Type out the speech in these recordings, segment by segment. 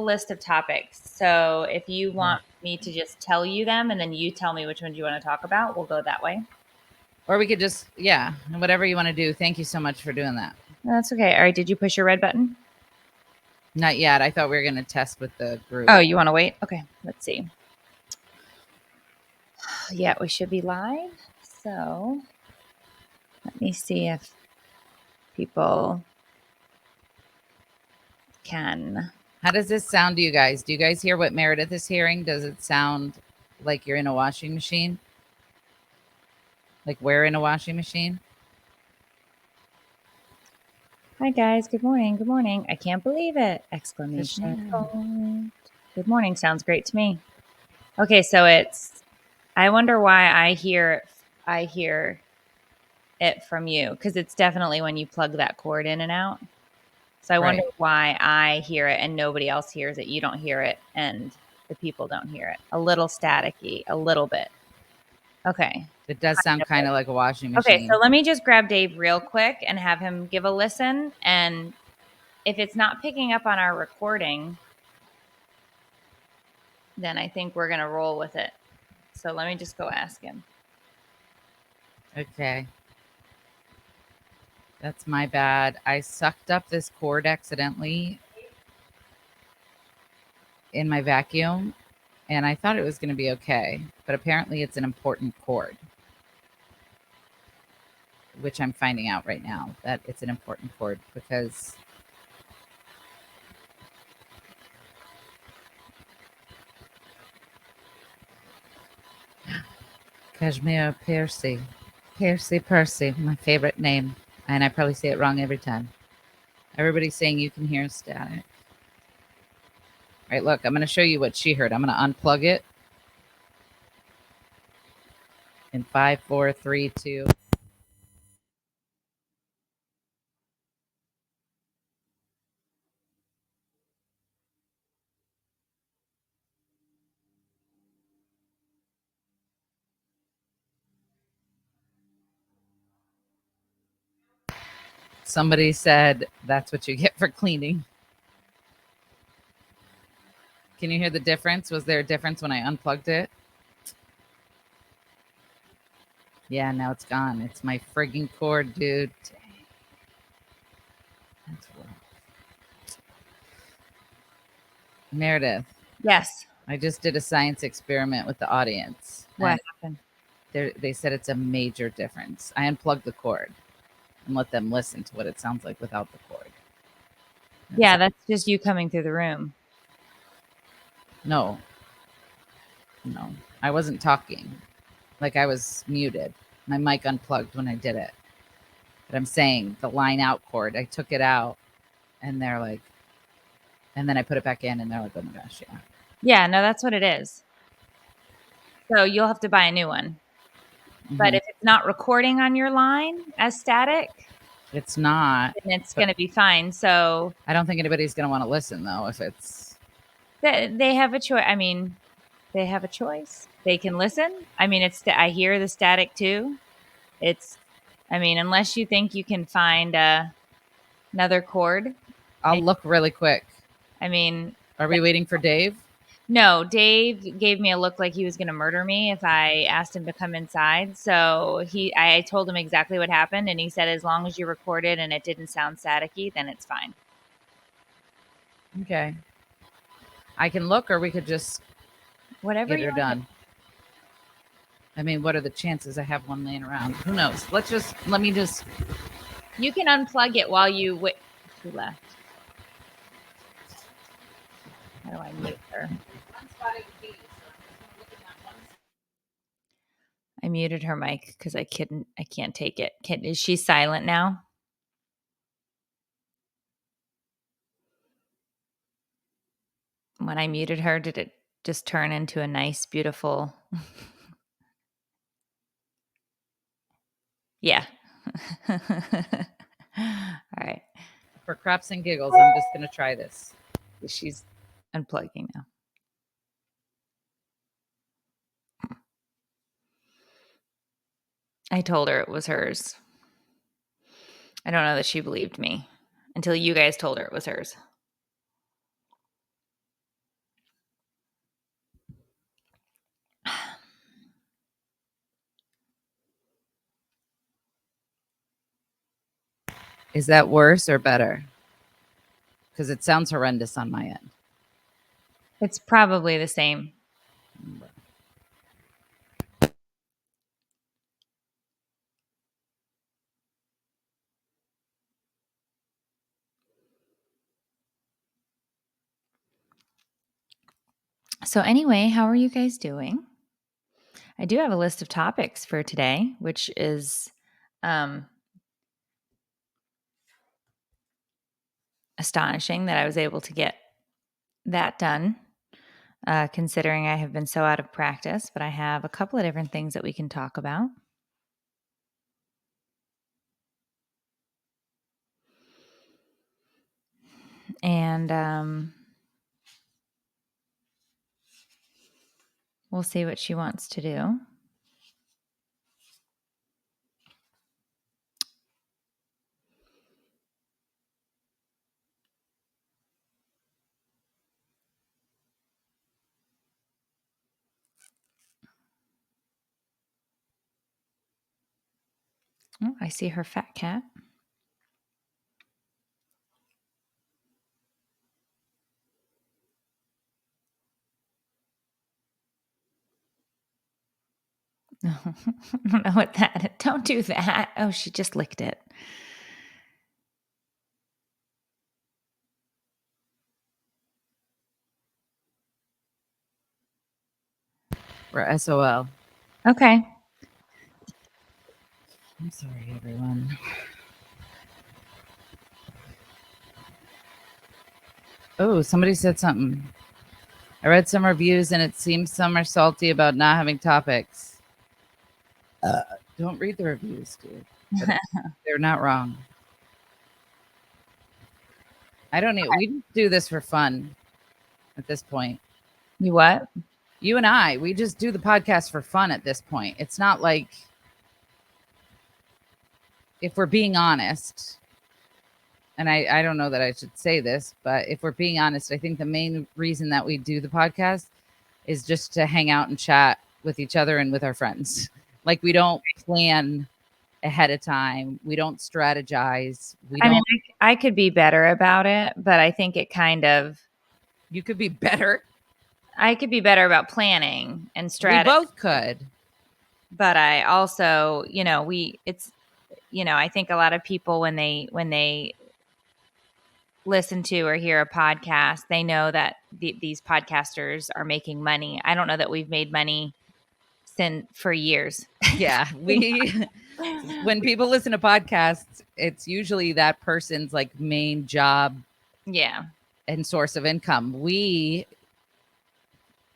whole list of topics. So if you want me to just tell you them and then you tell me which ones you want to talk about, we'll go that way. Or we could just, whatever you want to do. Thank you so much for doing that. That's okay. All right. Did you push your red button? Not yet. I thought we were going to test with the group. Oh, you want to wait? Okay. Let's see. Yeah, we should be live. So let me see if people can. How does this sound to you guys? Do you guys hear what Meredith is hearing? Does it sound like you're in a washing machine? Like we're in a washing machine? Hi, guys. Good morning. Good morning. I can't believe it. Exclamation point. Good morning. Sounds great to me. Okay, so I wonder why I hear it from you, because it's definitely when you plug that cord in and out. So I wonder why I hear it and nobody else hears it. You don't hear it and the people don't hear it. A little staticky, a little bit. Okay. It does sound kind of like a washing machine. Okay, so let me just grab Dave real quick and have him give a listen. And if it's not picking up on our recording, then I think we're going to roll with it. So let me just go ask him. Okay. That's my bad. I sucked up this cord accidentally in my vacuum, and I thought it was going to be okay. But apparently it's an important cord, which I'm finding out right now that it's an important cord because Kashmir Percy, my favorite name. And I probably say it wrong every time. Everybody's saying you can hear static. All right, look, I'm going to show you what she heard. I'm going to unplug it. In 5, 4, 3, 2. Somebody said that's what you get for cleaning. Can you hear the difference? Was there a difference when I unplugged it? Yeah, now it's gone. It's my frigging cord, dude. Dang. That's rough. Meredith. Yes. I just did a science experiment with the audience. What happened? They said it's a major difference. I unplugged the cord and let them listen to what it sounds like without the cord. Yeah, that's just you coming through the room. No, I wasn't talking. Like I was muted. My mic unplugged when I did it. But I'm saying the line out cord, I took it out and they're like, and then I put it back in and they're like, oh my gosh, yeah. Yeah, no, that's what it is. So you'll have to buy a new one. Mm-hmm. But if it's not recording on your line as static, it's not. Then it's going to be fine. So I don't think anybody's going to want to listen though if it's. They have a choice. I mean, they have a choice. They can listen. I mean, I hear the static too. Unless you think you can find another cord. I'll look really quick. I mean. Are we waiting for Dave? No, Dave gave me a look like he was going to murder me if I asked him to come inside. So I told him exactly what happened. And he said, as long as you recorded and it didn't sound staticky, then it's fine. Okay. I can look, or we could just whatever get her done. I mean, what are the chances I have one laying around? Who knows? Let me just. You can unplug it while you wait. She left. How do I mute her? I muted her mic because I can't take it. Is she silent now? When I muted her, did it just turn into a nice, beautiful? Yeah. All right. For craps and giggles, I'm just going to try this. She's unplugging now. I told her it was hers. I don't know that she believed me until you guys told her it was hers. Is that worse or better? Because it sounds horrendous on my end. It's probably the same. So anyway, how are you guys doing? I do have a list of topics for today, which is astonishing that I was able to get that done, considering I have been so out of practice. But I have a couple of different things that we can talk about. And we'll see what she wants to do. Oh, I see her fat cat. I don't know what that. Don't do that. Oh, she just licked it. We're SOL. Okay. I'm sorry, everyone. Oh, somebody said something. I read some reviews and it seems some are salty about not having topics. Don't read the reviews, dude. They're not wrong. I don't need. We do this for fun at this point. You what? You and I, we just do the podcast for fun at this point. It's not like, if we're being honest, and I don't know that I should say this, but if we're being honest, I think the main reason that we do the podcast is just to hang out and chat with each other and with our friends. Like, we don't plan ahead of time. We don't strategize. I mean, I could be better about it, but I think it kind of. You could be better. I could be better about planning and strategy. We both could. But I also, I think a lot of people when they listen to or hear a podcast, they know that these podcasters are making money. I don't know that we've made money for years. Yeah, when people listen to podcasts, it's usually that person's like main job, yeah, and source of income. We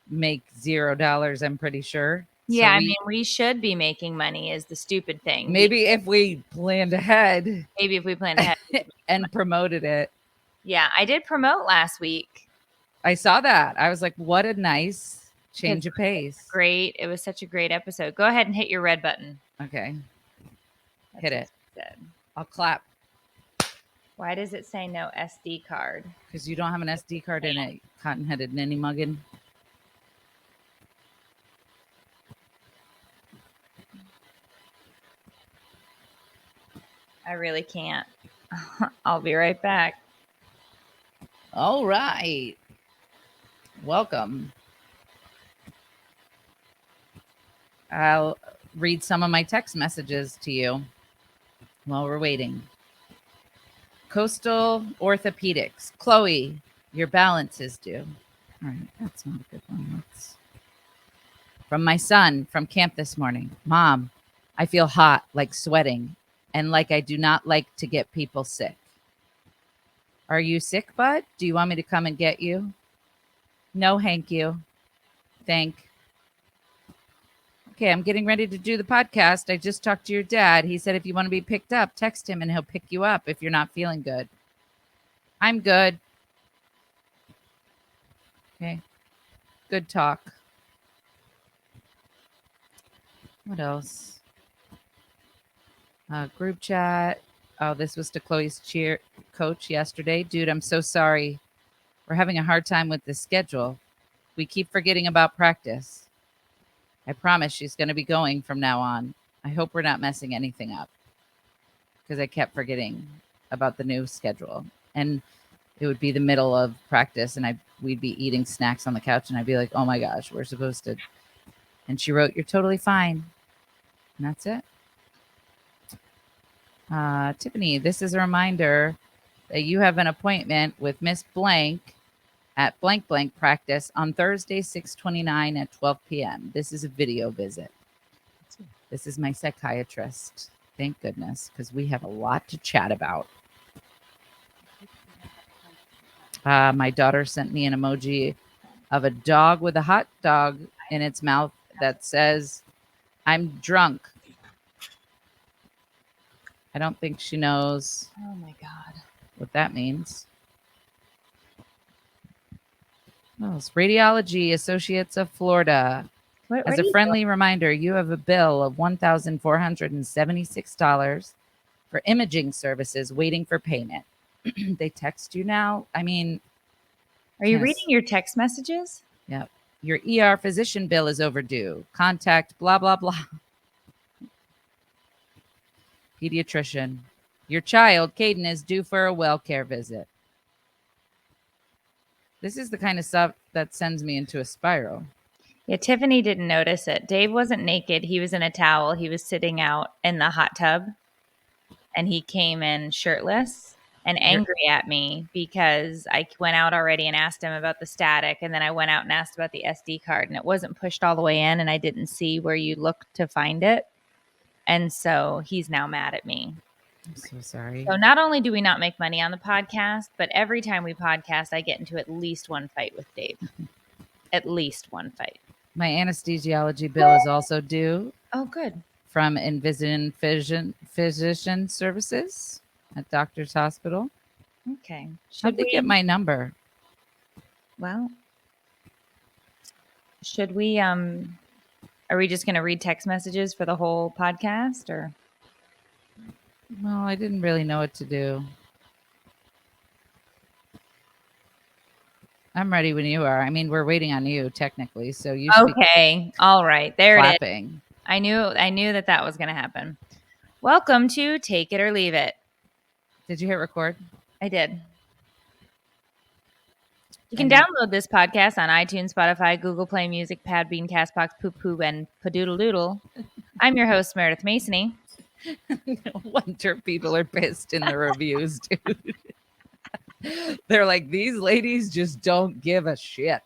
make $0, I'm pretty sure. Yeah, so I mean, we should be making money is the stupid thing. Maybe if we planned ahead. Maybe if we planned ahead and promoted it. Yeah, I did promote last week. I saw that. I was like, what a nice change of pace. Great. It was such a great episode. Go ahead and hit your red button. Okay. Hit it. I'll clap. Why does it say no SD card? Because you don't have an SD card in it, cotton-headed ninny muggin. I really can't. I'll be right back. All right. Welcome. I'll read some of my text messages to you while we're waiting. Coastal Orthopedics. Chloe, your balance is due. All right, that's not a good one. From my son from camp this morning. Mom, I feel hot, like sweating, and like I do not like to get people sick. Are you sick, bud? Do you want me to come and get you? No, thank you. Okay, I'm getting ready to do the podcast. I just talked to your dad. He said if you want to be picked up, text him and he'll pick you up if you're not feeling good. I'm good. Okay. Good talk. What else? Group chat. Oh, this was to Chloe's cheer coach yesterday. Dude, I'm so sorry. We're having a hard time with this schedule. We keep forgetting about practice. I promise she's going to be going from now on. I hope we're not messing anything up because I kept forgetting. about the new schedule. And it would be the middle of practice, and we'd be eating snacks on the couch, and I'd be like, oh my gosh, we're supposed to. And she wrote, "You're totally fine." And that's it. Tiffany, this is a reminder that you have an appointment with Miss Blank at blank blank practice on Thursday, 6/29 at 12 p.m. This is a video visit. This is my psychiatrist. Thank goodness, because we have a lot to chat about. My daughter sent me an emoji of a dog with a hot dog in its mouth that says, "I'm drunk." I don't think she knows. Oh my God. What that means. Oh, it's Radiology Associates of Florida. As a friendly reminder, you have a bill of $1,476 for imaging services waiting for payment. They text you now. I mean, are you reading your text messages? Yep. Your ER physician bill is overdue. Contact blah, blah, blah. Pediatrician. Your child, Caden, is due for a well care visit. This is the kind of stuff that sends me into a spiral. Yeah, Tiffany didn't notice it. Dave wasn't naked. He was in a towel. He was sitting out in the hot tub, and he came in shirtless and angry at me because I went out already and asked him about the static, and then I went out and asked about the SD card, and it wasn't pushed all the way in, and I didn't see where you looked to find it. And so he's now mad at me. I'm so sorry. So not only do we not make money on the podcast, but every time we podcast, I get into at least one fight with Dave. At least one fight. My anesthesiology bill is also due. Oh, good. From Envision Physician Services at Doctor's Hospital. Okay. How'd they get my number? Well, should we, are we just going to read text messages for the whole podcast, or? Well, I didn't really know what to do. I'm ready when you are. I mean, we're waiting on you technically, so you should okay. All right. There clapping. It is. I knew that was going to happen. Welcome to Take It or Leave It. Did you hit record? I did. You can download this podcast on iTunes, Spotify, Google Play Music, Podbean, Castbox, Poop Poo, and Padoodle Doodle. I'm your host, Meredith Masony. No wonder people are pissed in the reviews, dude. They're like, these ladies just don't give a shit.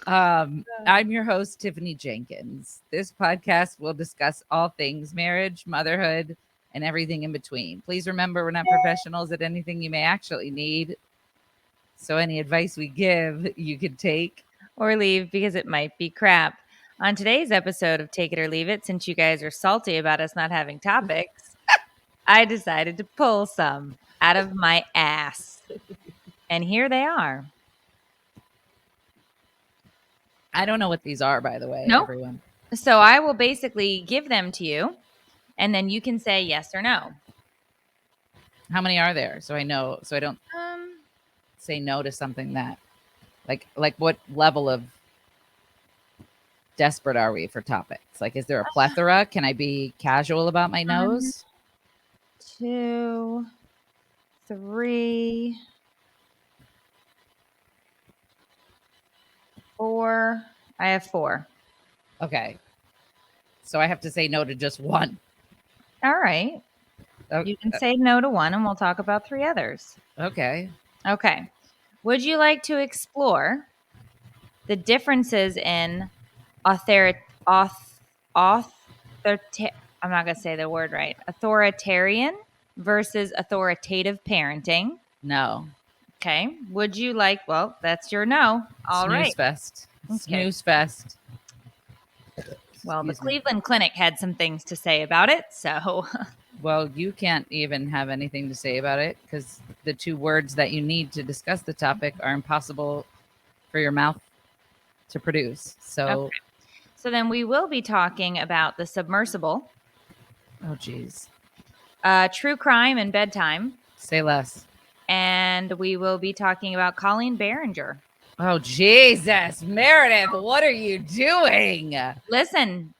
I'm your host, Tiffany Jenkins. This podcast will discuss all things marriage, motherhood, and everything in between. Please remember, we're not professionals at anything you may actually need. So any advice we give, you can take or leave because it might be crap. On today's episode of Take It or Leave It, since you guys are salty about us not having topics, I decided to pull some out of my ass. And here they are. I don't know what these are, by the way, everyone. So I will basically give them to you, and then you can say yes or no. How many are there? So I know, so I don't say no to something that, like what level of desperate are we for topics? Like, is there a plethora? Can I be casual about my nose? 2, 3, 4. I have 4. Okay. So I have to say no to just one. All right. Okay. You can say no to one and we'll talk about 3 others. Okay. Okay. Would you like to explore the differences in I'm not going to say the word right. Authoritarian versus authoritative parenting? No. Okay. Would you like, well, that's your no. All right. Snooze fest. Okay. Snooze fest. Well, the Cleveland Clinic had some things to say about it, so. Well, you can't even have anything to say about it because the 2 words that you need to discuss the topic are impossible for your mouth to produce. So, okay. So then we will be talking about the submersible. Oh, geez. True crime and bedtime. Say less. And we will be talking about Colleen Ballinger. Oh, Jesus. Meredith, what are you doing? Listen,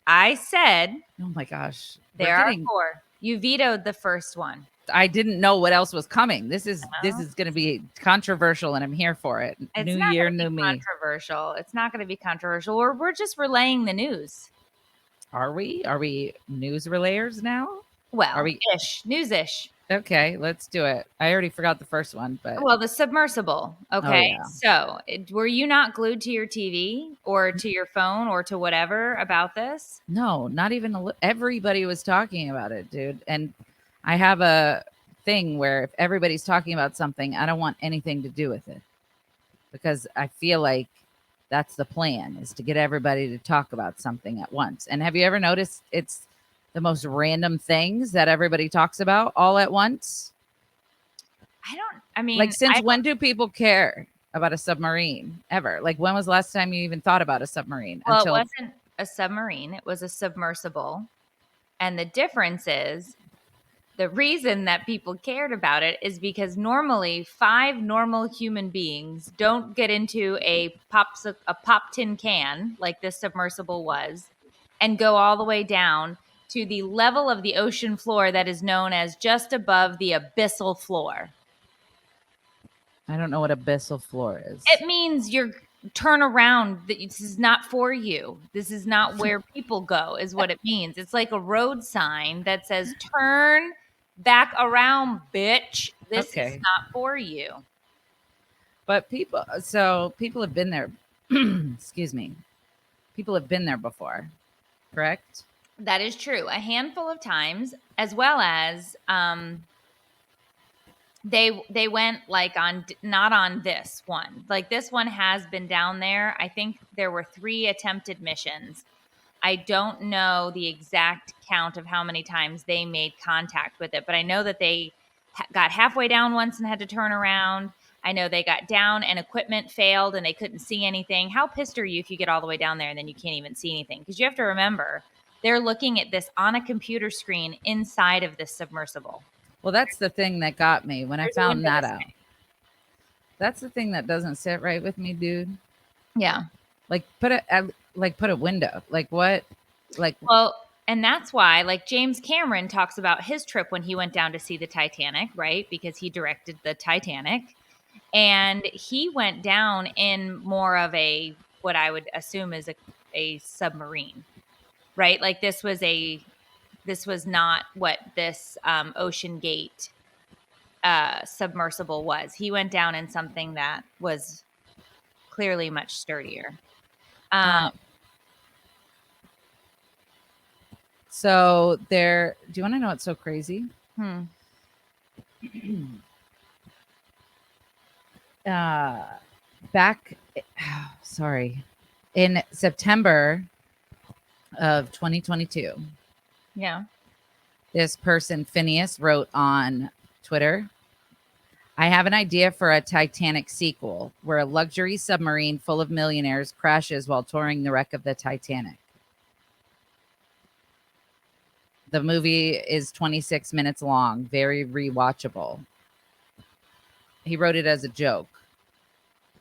I said. Oh, my gosh. There are 4. You vetoed the first one. I didn't know what else was coming. This is going to be controversial, and I'm here for it. It's New not year, gonna be new me. controversial. It's not going to be controversial. We're just relaying the news. Are we? Are we news relayers now? Well, Are we news-ish. Okay, let's do it. I already forgot the first one, but Well, the submersible. Okay. yeah. So, were you not glued to your TV or to your phone or to whatever about this? No, not even everybody was talking about it, dude. And I have a thing where if everybody's talking about something, I don't want anything to do with it because I feel like that's the plan, is to get everybody to talk about something at once. And have you ever noticed it's the most random things that everybody talks about all at once? Like, since when do people care about a submarine ever? Like, when was the last time you even thought about a submarine? Well, it wasn't a submarine, it was a submersible. And the difference is, the reason that people cared about it is because normally 5 normal human beings don't get into a pop tin can like this submersible was and go all the way down to the level of the ocean floor that is known as just above the abyssal floor. I don't know what abyssal floor is. It means you're turn around. This is not for you. This is not where people go, is what it means. It's like a road sign that says turn back around, bitch. This is not for you. But people have been there. Excuse me. People have been there before, correct? That is true. A handful of times, as well as they went like on, not on this one. Like, this one has been down there. I think there were 3 attempted missions. I don't know the exact count of how many times they made contact with it, but I know that they got halfway down once and had to turn around. I know they got down and equipment failed and they couldn't see anything. How pissed are you if you get all the way down there and then you can't even see anything? Because you have to remember, they're looking at this on a computer screen inside of this submersible. Well, that's the thing that got me when I found that out. That's the thing that doesn't sit right with me, dude. Yeah. Like, put a window. Like, what? Like, well, and that's why, like, James Cameron talks about his trip when he went down to see the Titanic, right? Because he directed the Titanic. And he went down in more of a, what I would assume is a submarine, right? Like, this was not what this Ocean Gate submersible was. He went down in something that was clearly much sturdier. So there, do you want to know what's so crazy? In September of 2022. Yeah. This person, Phineas, wrote on Twitter, I have an idea for a Titanic sequel where a luxury submarine full of millionaires crashes while touring the wreck of the Titanic. The movie is 26 minutes long, very rewatchable. He wrote it as a joke.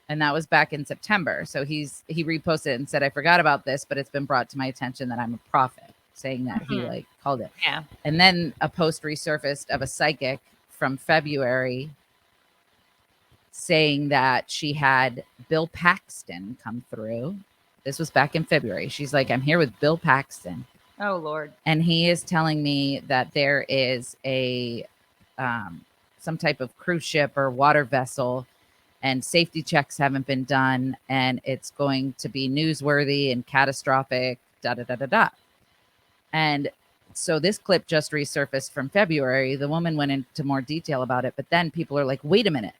And that was back in September. So he reposted it and said, I forgot about this, but it's been brought to my attention that I'm a prophet, saying that he called it. Yeah. And then a post resurfaced of a psychic from February saying that she had Bill Paxton come through. This was back in February. She's like, I'm here with Bill Paxton. Oh, Lord. And he is telling me that there is a some type of cruise ship or water vessel and safety checks haven't been done, and it's going to be newsworthy and catastrophic, And so this clip just resurfaced from February. The woman went into more detail about it, but then people are like, wait a minute.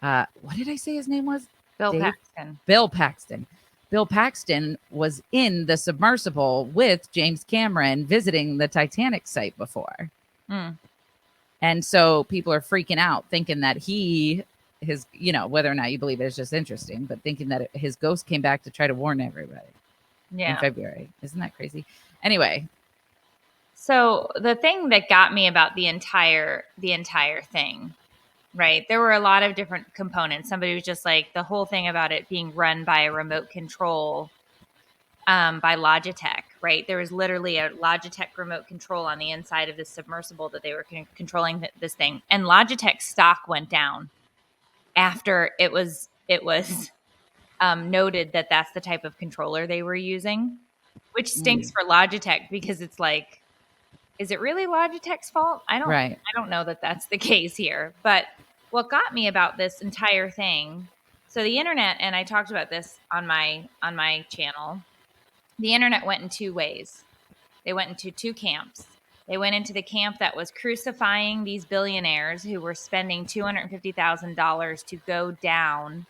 What did I say his name was? Bill Paxton. Bill Paxton. Bill Paxton was in the submersible with James Cameron visiting the Titanic site before. And so people are freaking out, thinking that whether or not you believe it is just interesting, but thinking that his ghost came back to try to warn everybody in February. Isn't that crazy? Anyway. So the thing that got me about the entire thing, right? There were a lot of different components. Somebody was just like, the whole thing about it being run by a remote control by Logitech, right? There was literally a Logitech remote control on the inside of this submersible that they were controlling this thing. And Logitech stock went down after it was noted that that's the type of controller they were using, which stinks for Logitech because it's like, is it really Logitech's fault? Right. I don't know that that's the case here. But what got me about this entire thing, so the internet, and I talked about this on my channel, the internet went in two ways. They went into two camps. They went into the camp that was crucifying these billionaires who were spending $250,000 to go down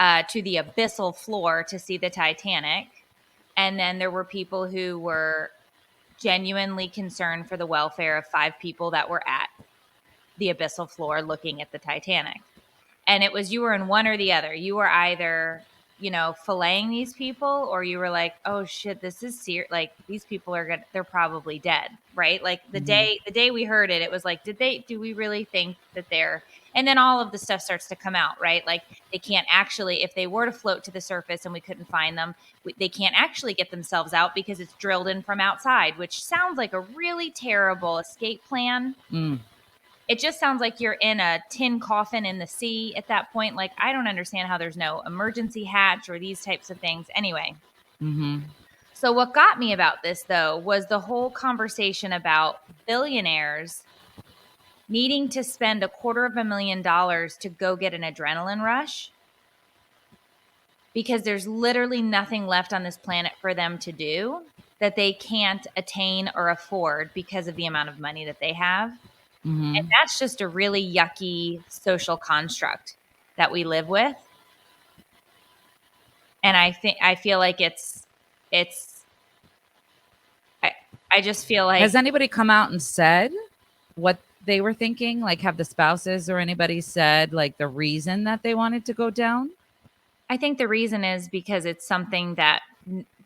to the abyssal floor to see the Titanic. And then there were people who were genuinely concerned for the welfare of 5 people that were at the abyssal floor looking at the Titanic. And it was, you were in one or the other. You were either, filleting these people, or you were like, oh shit, this is serious. Like, these people they're probably dead, right? Like the day we heard it, it was like, do we really think that and then all of the stuff starts to come out, right? Like, they can't actually, if they were to float to the surface and we couldn't find them, they can't actually get themselves out because it's drilled in from outside, which sounds like a really terrible escape plan. It just sounds like you're in a tin coffin in the sea at that point. Like, I don't understand how there's no emergency hatch or these types of things. Anyway. So what got me about this, though, was the whole conversation about billionaires needing to spend $250,000 to go get an adrenaline rush because there's literally nothing left on this planet for them to do that they can't attain or afford because of the amount of money that they have. And that's just a really yucky social construct that we live with. And I feel like I just feel like. Has anybody come out and said what they were thinking? Like, have the spouses or anybody said like the reason that they wanted to go down? I think the reason is because it's something that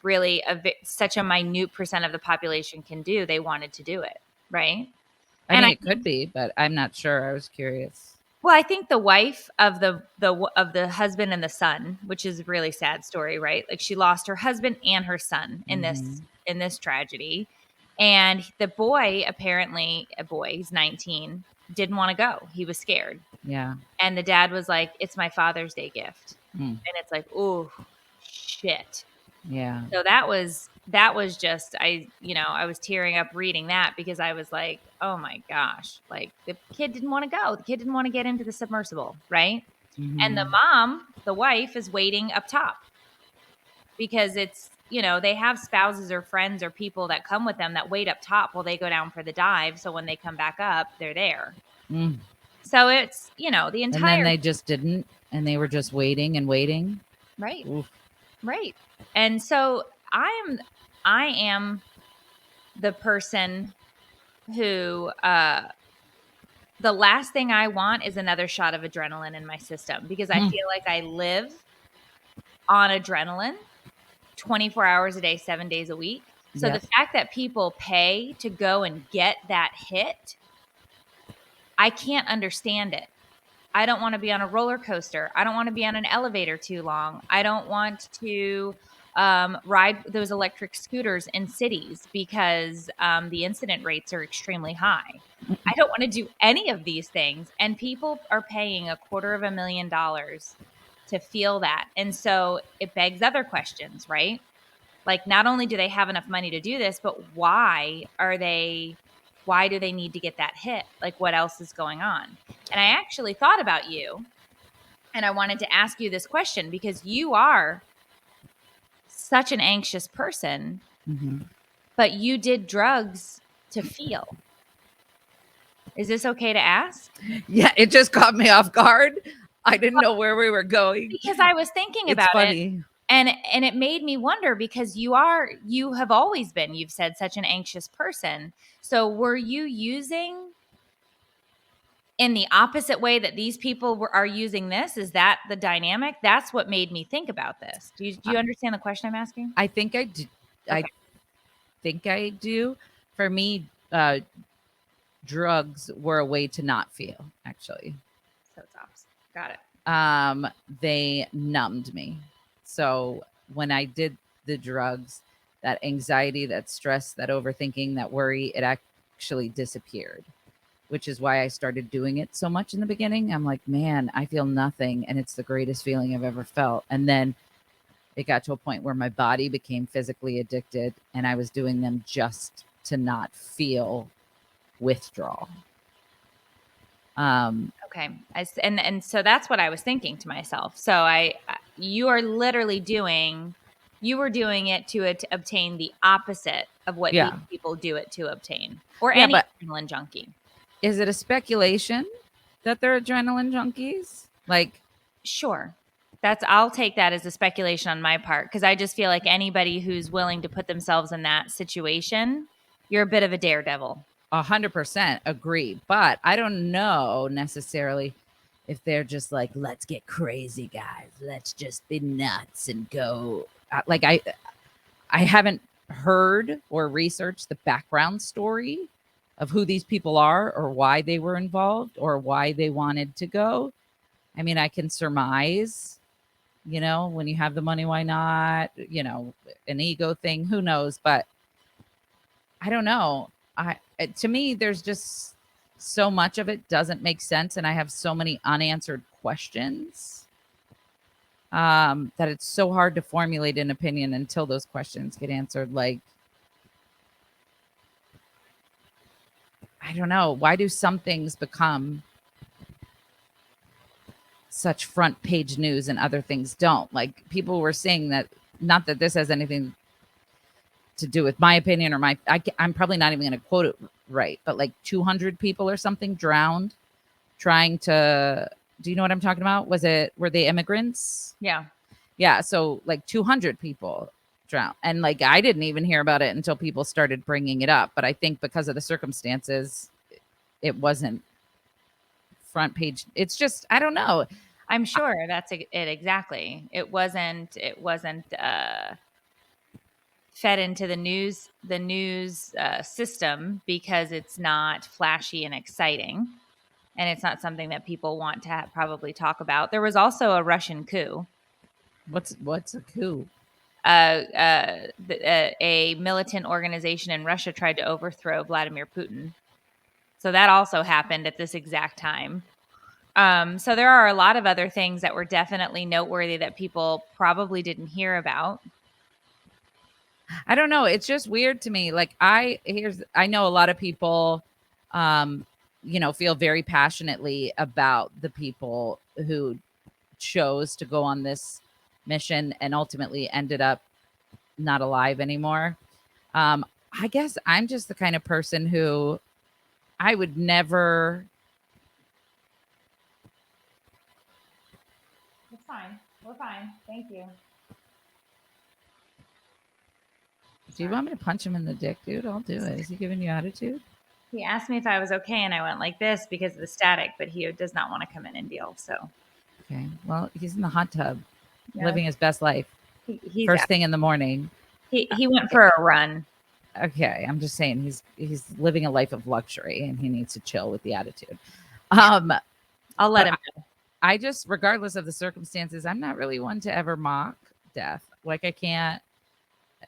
really such a minute percent of the population can do. They wanted to do it, right? I mean, it could be, but I'm not sure. I was curious. Well, I think the wife of the husband and the son, which is a really sad story, right? Like, she lost her husband and her son in this tragedy. And the boy, apparently a boy, he's 19, didn't want to go. He was scared. Yeah. And the dad was like, it's my Father's Day gift. And it's like, oh shit. Yeah. So that was just, I was tearing up reading that because I was like, oh my gosh, like, the kid didn't want to go. The kid didn't want to get into the submersible, right? And the mom, the wife, is waiting up top because it's, they have spouses or friends or people that come with them that wait up top while they go down for the dive. So when they come back up, they're there. So it's, the entire. And then they just didn't, and they were just waiting and waiting. Right. Oof. Right. And so I am the person who, the last thing I want is another shot of adrenaline in my system, because I feel like I live on adrenaline 24 hours a day, 7 days a week. So the fact that people pay to go and get that hit, I can't understand it. I don't want to be on a roller coaster. I don't want to be on an elevator too long. I don't want to ride those electric scooters in cities because the incident rates are extremely high. I don't want to do any of these things. And people are paying $250,000 to feel that. And so it begs other questions, right? Like, not only do they have enough money to do this, but why do they need to get that hit? Like, what else is going on? And I actually thought about you, and I wanted to ask you this question because you are such an anxious person, but you did drugs to feel. Is this okay to ask? Yeah, it just caught me off guard. I didn't know where we were going. Because I was thinking about it. And it made me wonder, because you have always been, you've said, such an anxious person. So were you using in the opposite way that these people are using this? Is that the dynamic? That's what made me think about this. Do you understand the question I'm asking? I think I do. Okay. I think I do. For me, drugs were a way to not feel, actually. So it's opposite. Got it. They numbed me. So when I did the drugs, that anxiety, that stress, that overthinking, that worry, it actually disappeared, which is why I started doing it so much in the beginning. I'm like, man, I feel nothing. And it's the greatest feeling I've ever felt. And then it got to a point where my body became physically addicted and I was doing them just to not feel withdrawal. Okay. And so that's what I was thinking to myself. So you are literally you were doing it to obtain the opposite of what these people do it to obtain, or any adrenaline junkie. Is it a speculation that they're adrenaline junkies? Like, sure. I'll take that as a speculation on my part, because I just feel like anybody who's willing to put themselves in that situation, you're a bit of a daredevil. 100% agree. But I don't know necessarily if they're just like, let's get crazy, guys. Let's just be nuts and go. Like, I haven't heard or researched the background story of who these people are or why they were involved or why they wanted to go. I mean, I can surmise, when you have the money, why not? An ego thing, who knows? But I don't know. To me, there's just so much of it doesn't make sense. And I have so many unanswered questions that it's so hard to formulate an opinion until those questions get answered. Like, I don't know. Why do some things become such front page news and other things don't? Like, people were saying that, not that this has anything to do with my opinion or I'm probably not even going to quote it right, but like 200 people or something drowned trying to, do you know what I'm talking about? Were they immigrants? Yeah. Yeah. So like 200 people drowned. And like, I didn't even hear about it until people started bringing it up. But I think because of the circumstances, it wasn't front page. It's just, I don't know. I'm sure that's it. Exactly. It wasn't fed into the news system because it's not flashy and exciting, and it's not something that people want to probably talk about. There was also a Russian coup. What's a coup? A militant organization in Russia tried to overthrow Vladimir Putin. So that also happened at this exact time. So there are a lot of other things that were definitely noteworthy that people probably didn't hear about. I don't know. It's just weird to me. Like, I know a lot of people, feel very passionately about the people who chose to go on this mission and ultimately ended up not alive anymore. I guess I'm just the kind of person who I would never. It's fine. We're fine. Thank you. Do you want me to punch him in the dick, dude? I'll do it. Is he giving you attitude? He asked me if I was okay, and I went like this because of the static, but he does not want to come in and deal. So, okay. Well, he's in the hot tub, living his best life. He's first thing in the morning. He went for a run. Okay, I'm just saying he's living a life of luxury, and he needs to chill with the attitude. I'll let him know. I just, regardless of the circumstances, I'm not really one to ever mock death. Like, I can't.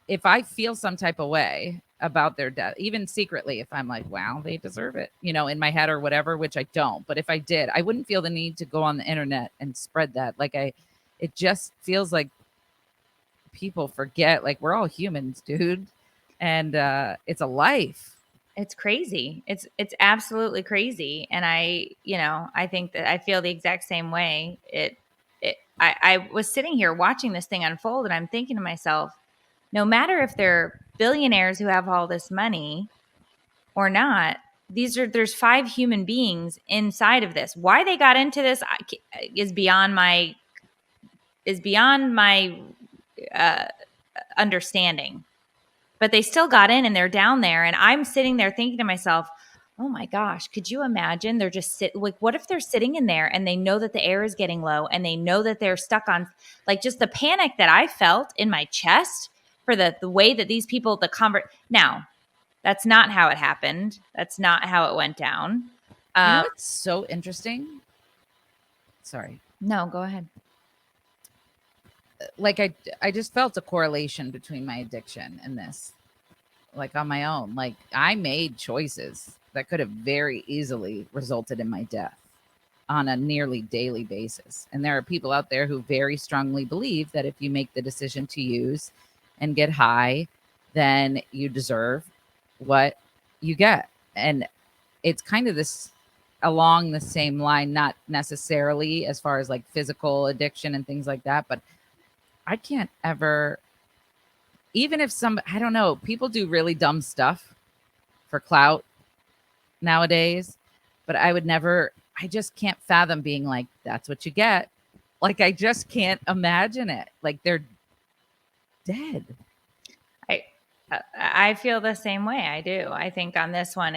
If I feel some type of way about their death, even secretly, if I'm like, wow, they deserve it, in my head or whatever, which I don't. But if I did, I wouldn't feel the need to go on the internet and spread that. Like, it just feels like people forget, like, we're all humans, dude. And it's a life. It's crazy. It's absolutely crazy. And I think that I feel the exact same way. I was sitting here watching this thing unfold, and I'm thinking to myself, no matter if they're billionaires who have all this money or not, there's 5 human beings inside of this. Why they got into this is beyond my understanding. But they still got in, and they're down there, and I'm sitting there thinking to myself, oh my gosh, could you imagine? They're just what if they're sitting in there and they know that the air is getting low and they know that they're stuck on, like, just the panic that I felt in my chest for the way that these people, now, that's not how it happened. That's not how it went down. You know what's so interesting? Sorry. No, go ahead. like I just felt a correlation between my addiction and this, like on my own. Like I made choices that could have very easily resulted in my death on a nearly daily basis. And there are people out there who very strongly believe that if you make the decision to use and get high, then you deserve what you get. And it's kind of this along the same line, not necessarily as far as like physical addiction and things like that, but I can't ever, even if I don't know, people do really dumb stuff for clout nowadays, but I would never, I just can't fathom being like, that's what you get. Like, I just can't imagine it. Like, they're dead. I feel the same way. I do. I think on this one,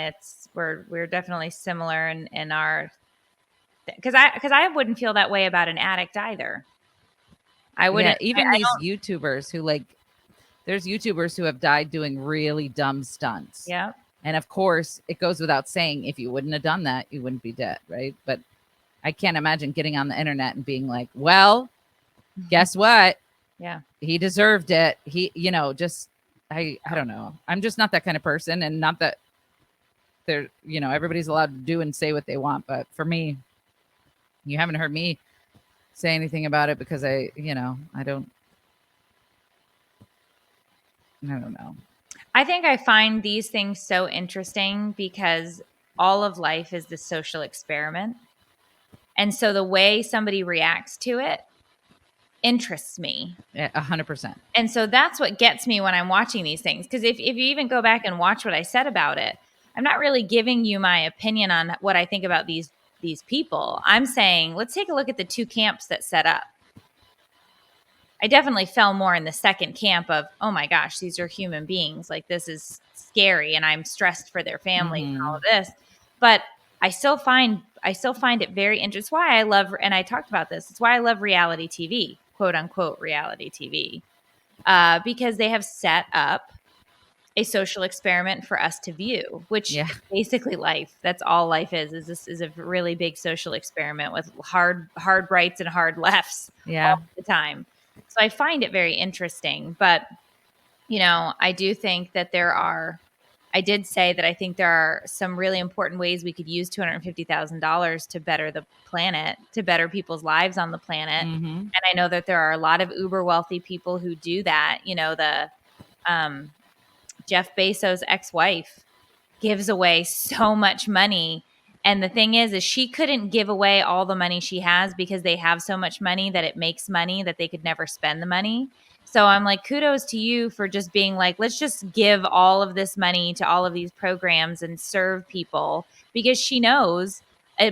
we're definitely similar in our, because I wouldn't feel that way about an addict either. I wouldn't. Yeah, even these YouTubers who like, there's YouTubers who have died doing really dumb stunts. Yeah. And of course, it goes without saying, if you wouldn't have done that, you wouldn't be dead, right? But I can't imagine getting on the internet and being like, well, guess what? Yeah. He deserved it. He, just, I don't know. I'm just not that kind of person, and not that they're, everybody's allowed to do and say what they want. But for me, you haven't heard me say anything about it because I don't know. I think I find these things so interesting because all of life is this social experiment. And so the way somebody reacts to it interests me. 100%. And so that's what gets me when I'm watching these things. Because if you even go back and watch what I said about it, I'm not really giving you my opinion on what I think about these people. I'm saying, let's take a look at the two camps that set up. I definitely fell more in the second camp of, oh my gosh, these are human beings. Like, this is scary, and I'm stressed for their families and all of this. But I still find it very interesting. It's why I love, and I talked about this, it's why I love reality TV, quote unquote reality TV, because they have set up a social experiment for us to view, which is basically life. That's all life is this is a really big social experiment with hard rights and hard lefts all the time. So I find it very interesting. But, I do think that I did say that I think there are some really important ways we could use $250,000 to better the planet, to better people's lives on the planet. And I know that there are a lot of uber wealthy people who do that. Jeff Bezos' ex-wife gives away so much money. And the thing is she couldn't give away all the money she has because they have so much money that it makes money that they could never spend the money. So I'm like, kudos to you for just being like, let's just give all of this money to all of these programs and serve people, because she knows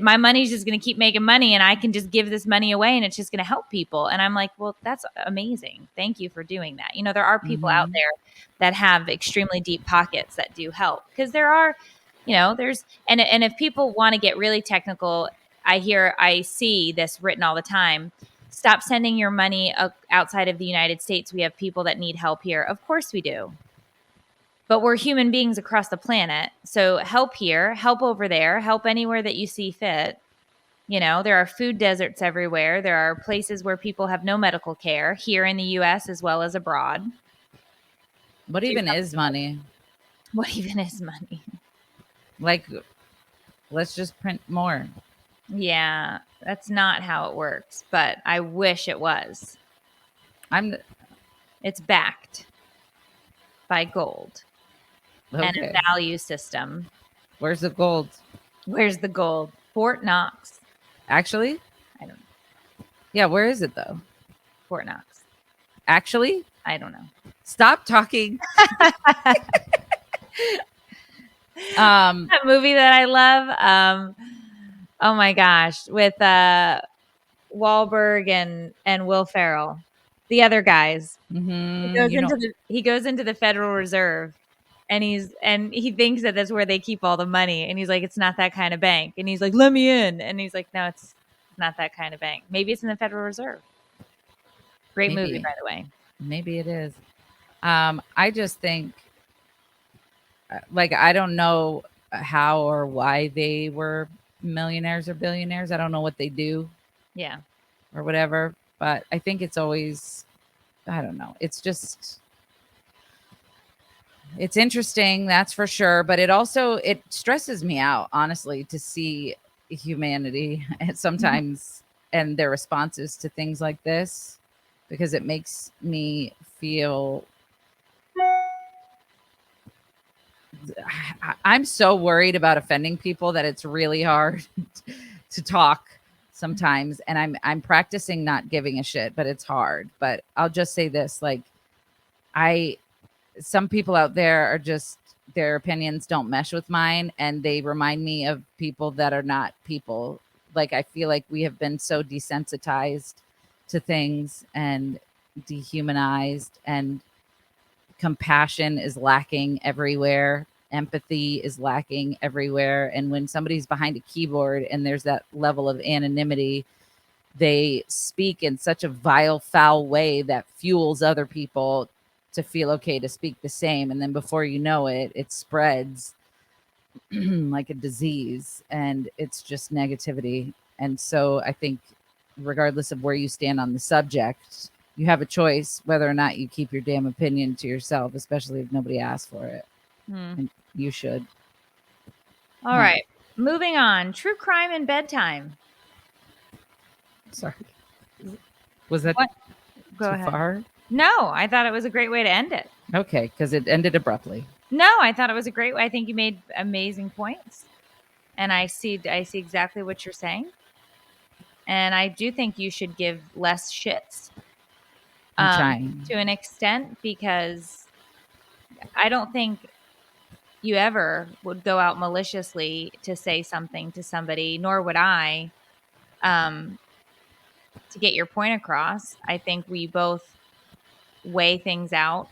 my money's just going to keep making money and I can just give this money away and it's just going to help people. And I'm like, well, that's amazing. Thank you for doing that. there are people out there that have extremely deep pockets that do help, because there are, there's, and if people want to get really technical, I see this written all the time. Stop sending your money outside of the United States. We have people that need help here. Of course we do. But we're human beings across the planet. So help here, help over there, help anywhere that you see fit. There are food deserts everywhere. There are places where people have no medical care here in the U.S. as well as abroad. What even is money? What even is money? Like, let's just print more. Yeah, that's not how it works, but I wish it was. It's backed by gold and a value system. Where's the gold? Where's the gold? Fort Knox. Actually? I don't know. Yeah, where is it though? Fort Knox. Actually? I don't know. Stop talking. That movie that I love. Oh my gosh, with Wahlberg and Will Ferrell, the other guys. He goes into the Federal Reserve, and he thinks that that's where they keep all the money, and he's like, it's not that kind of bank, and he's like, let me in, and he's like, no, it's not that kind of bank. Maybe it's in the Federal Reserve. Great movie, by the way. Maybe it is. I just think, like, I don't know how or why they were millionaires or billionaires. I don't know what they do. Yeah. Or whatever. But I think it's always I don't know. It's just, it's interesting, that's for sure. But it stresses me out, honestly, to see humanity and sometimes and their responses to things like this, because it makes me feel I'm so worried about offending people that it's really hard to talk sometimes. And I'm practicing not giving a shit, but it's hard. But I'll just say this, like, I some people out there are just, their opinions don't mesh with mine, and they remind me of people that are not people. Like, I feel like we have been so desensitized to things and dehumanized, and compassion is lacking everywhere. Empathy is lacking everywhere. And when somebody's behind a keyboard and there's that level of anonymity, they speak in such a vile, foul way that fuels other people to feel okay to speak the same. And then before you know it, it spreads like a disease, and it's just negativity. And so I think, regardless of where you stand on the subject, you have a choice whether or not you keep your damn opinion to yourself, especially if nobody asked for it. And you should. All right. Moving on. True crime and bedtime. Sorry. Was that Go too ahead. far? No, I thought it was a great way to end it. Okay, because it ended abruptly. No, I thought it was a great way. I think you made amazing points. And I see exactly what you're saying. And I do think you should give less shits. I'm trying. To an extent, because I don't think you ever would go out maliciously to say something to somebody, nor would I, to get your point across. I think we both weigh things out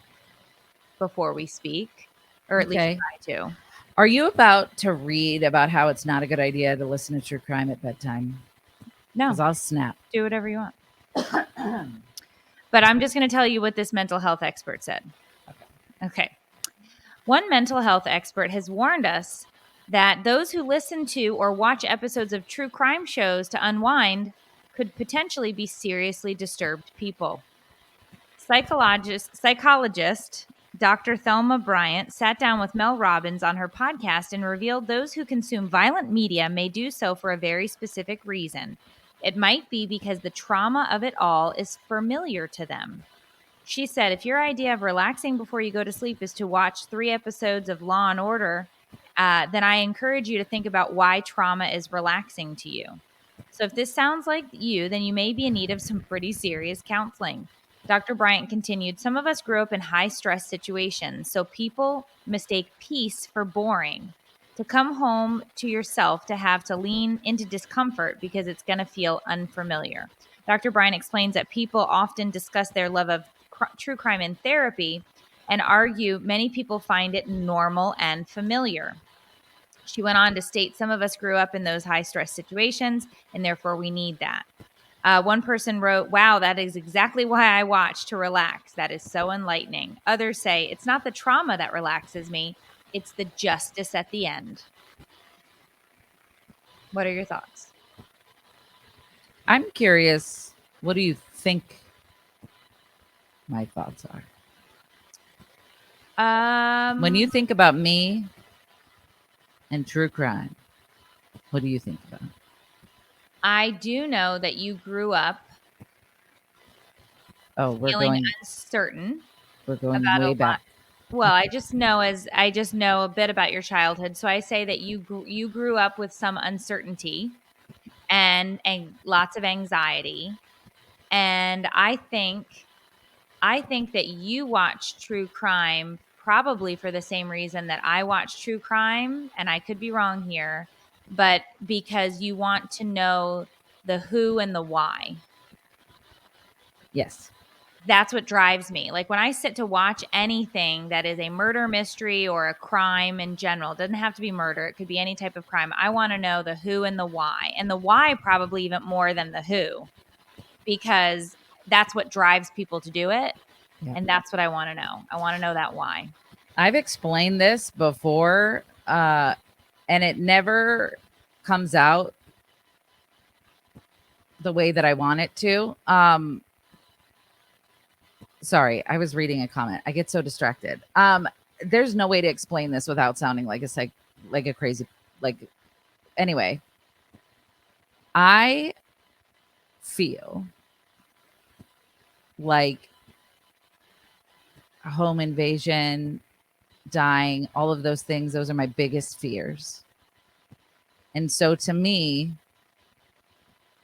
before we speak, or at least try to. Are you about to read about how it's not a good idea to listen to true crime at bedtime? No. Because I'll snap. Do whatever you want. But I'm just going to tell you what this mental health expert said. Okay. One mental health expert has warned us that those who listen to or watch episodes of true crime shows to unwind could potentially be seriously disturbed people. Psychologist Dr. Thelma Bryant sat down with Mel Robbins on her podcast and revealed those who consume violent media may do so for a very specific reason. It might be because the trauma of it all is familiar to them. She said, if your idea of relaxing before you go to sleep is to watch 3 episodes of Law and Order, then I encourage you to think about why trauma is relaxing to you. So if this sounds like you, then you may be in need of some pretty serious counseling. Dr. Bryant continued, some of us grew up in high-stress situations, so people mistake peace for boring. To come home to yourself, to have to lean into discomfort because it's going to feel unfamiliar. Dr. Bryant explains that people often discuss their love of true crime in therapy and argue many people find it normal and familiar. She went on to state some of us grew up in those high-stress situations, and therefore we need that. One person wrote, wow, that is exactly why I watch, to relax. That is so enlightening. Others say, it's not the trauma that relaxes me, it's the justice at the end. What are your thoughts? I'm curious, what do you think my thoughts are? When you think about me and true crime, what do you think about? I do know that you grew up feeling uncertain. We're going way back. Well, I just know a bit about your childhood. So I say that you grew up with some uncertainty and lots of anxiety. And I think that you watch true crime probably for the same reason that I watch true crime, and I could be wrong here, but because you want to know the who and the why. Yes. That's what drives me. Like when I sit to watch anything that is a murder mystery or a crime in general, it doesn't have to be murder. It could be any type of crime. I want to know the who and the why, and the why probably even more than the who, because that's what drives people to do it. Yeah. And that's what I want to know. I want to know that why. I've explained this before, and it never comes out the way that I want it to. Sorry, I was reading a comment. I get so distracted. There's no way to explain this without sounding like a crazy, like, anyway. I feel like a home invasion, dying, all of those things, those are my biggest fears. And so to me,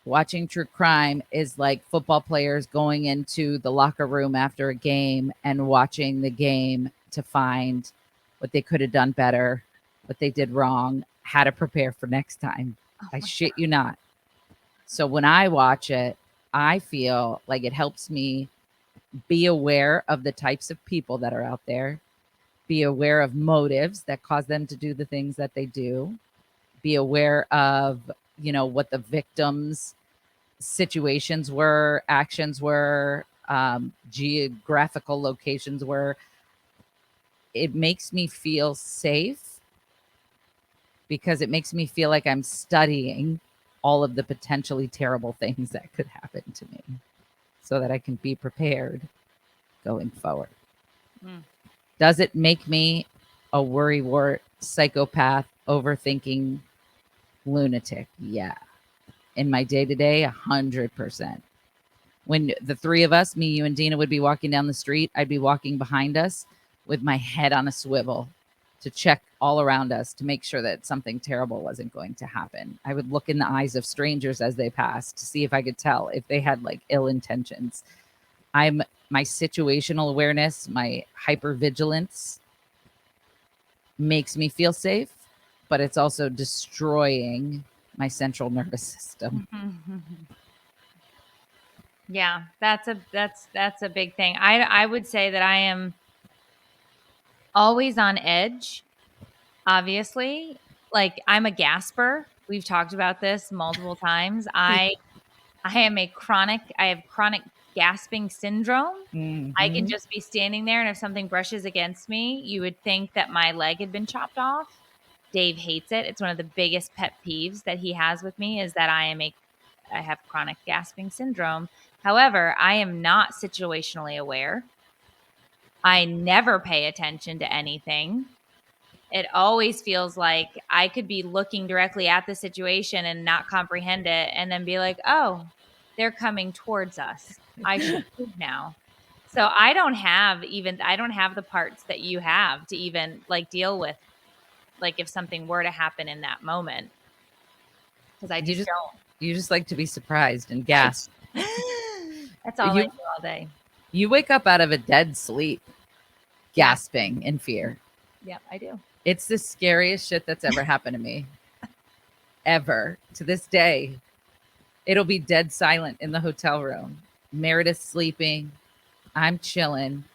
watching true crime is like football players going into the locker room after a game and watching the game to find what they could have done better, what they did wrong, how to prepare for next time. I shit you not. So when I watch it, I feel like it helps me be aware of the types of people that are out there, be aware of motives that cause them to do the things that they do, be aware of, what the victims' situations were, actions were, geographical locations were. It makes me feel safe because it makes me feel like I'm studying all of the potentially terrible things that could happen to me so that I can be prepared going forward. Does it make me a worrywart, psychopath, overthinking lunatic? Yeah. In my day-to-day, 100%. When the three of us, me, you, and Dina, would be walking down the street, I'd be walking behind us with my head on a swivel to check all around us to make sure that something terrible wasn't going to happen. I would look in the eyes of strangers as they passed to see if I could tell if they had like ill intentions. My situational awareness, my hypervigilance makes me feel safe, but it's also destroying my central nervous system. Yeah, that's a big thing. I would say that I am always on edge. Obviously, like I'm a gasper. We've talked about this multiple times. I have chronic gasping syndrome. I can just be standing there, and if something brushes against me, you would think that my leg had been chopped off. Dave hates it. It's one of the biggest pet peeves that he has with me is that I have chronic gasping syndrome. However, I am not situationally aware. I never pay attention to anything. It always feels like I could be looking directly at the situation and not comprehend it and then be like, oh, they're coming towards us. I should move now. So I don't have the parts that you have to even like deal with like if something were to happen in that moment. Because I just don't. You just like to be surprised and gasp. That's all I do all day. You wake up out of a dead sleep gasping in fear. Yeah, I do. It's the scariest shit that's ever happened to me. Ever. To this day. It'll be dead silent in the hotel room. Meredith sleeping. I'm chilling.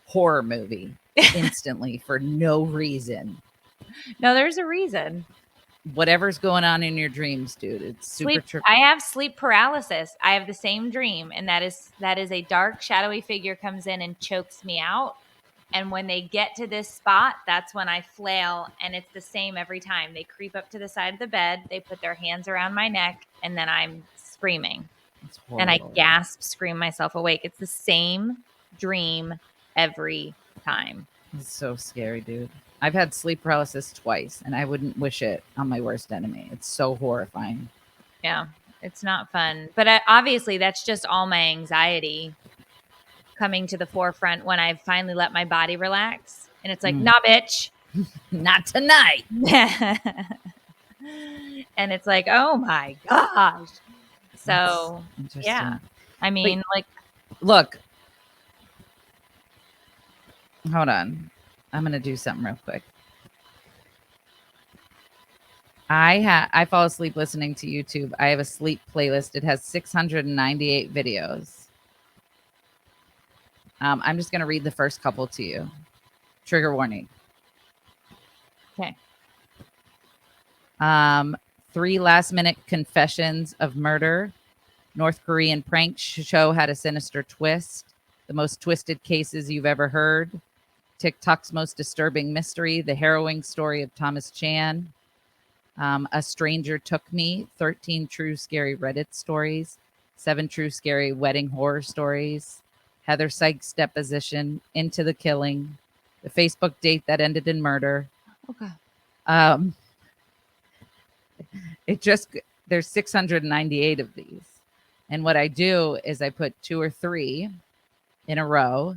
Horror movie. Instantly for no reason. No, there's a reason. Whatever's going on in your dreams, dude. It's super trippy. I have sleep paralysis. I have the same dream, and that is a dark, shadowy figure comes in and chokes me out. And when they get to this spot, that's when I flail, and it's the same every time. They creep up to the side of the bed, they put their hands around my neck, and then I'm screaming. And I gasp, scream myself awake. It's the same dream every time. It's so scary, dude. I've had sleep paralysis twice, and I wouldn't wish it on my worst enemy. It's so horrifying. Yeah, it's not fun. But obviously, that's just all my anxiety coming to the forefront when I finally let my body relax. And it's like, nah, bitch. Not tonight. And it's like, oh, my gosh. So, yeah. I mean, Look. Hold on. I'm going to do something real quick. I fall asleep listening to YouTube. I have a sleep playlist. It has 698 videos. I'm just going to read the first couple to you. Trigger warning. Okay. 3 last-minute confessions of murder. North Korean prank show had a sinister twist. The most twisted cases you've ever heard. TikTok's most disturbing mystery, the harrowing story of Thomas Chan. A Stranger Took Me, 13 true scary Reddit stories, 7 true scary wedding horror stories, Heather Sykes' deposition, Into the Killing, the Facebook date that ended in murder. Okay. There's 698 of these. And what I do is I put 2 or 3 in a row,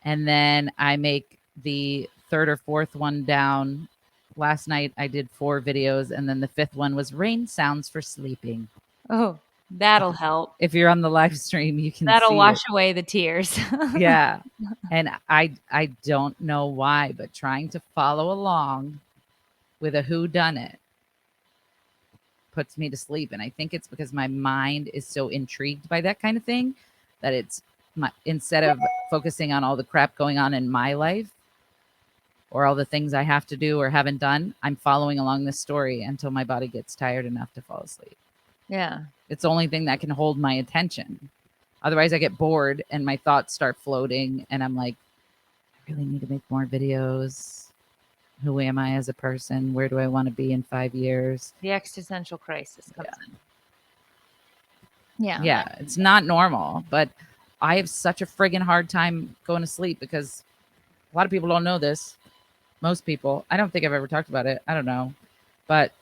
and then I make the third or fourth one down. Last night I did 4 videos, and then the 5th one was rain sounds for sleeping. Oh, that'll help. If you're on the live stream, you can That'll see wash it. away the tears. Yeah. And I don't know why, but trying to follow along with a who done it puts me to sleep. And I think it's because my mind is so intrigued by that kind of thing that it's instead of focusing on all the crap going on in my life or all the things I have to do or haven't done, I'm following along this story until my body gets tired enough to fall asleep. Yeah. It's the only thing that can hold my attention. Otherwise I get bored and my thoughts start floating and I'm like, I really need to make more videos. Who am I as a person? Where do I want to be in 5 years? The existential crisis comes in. Yeah. Yeah, it's not normal, but I have such a friggin' hard time going to sleep because a lot of people don't know this. Most people, I don't think I've ever talked about it. I don't know. But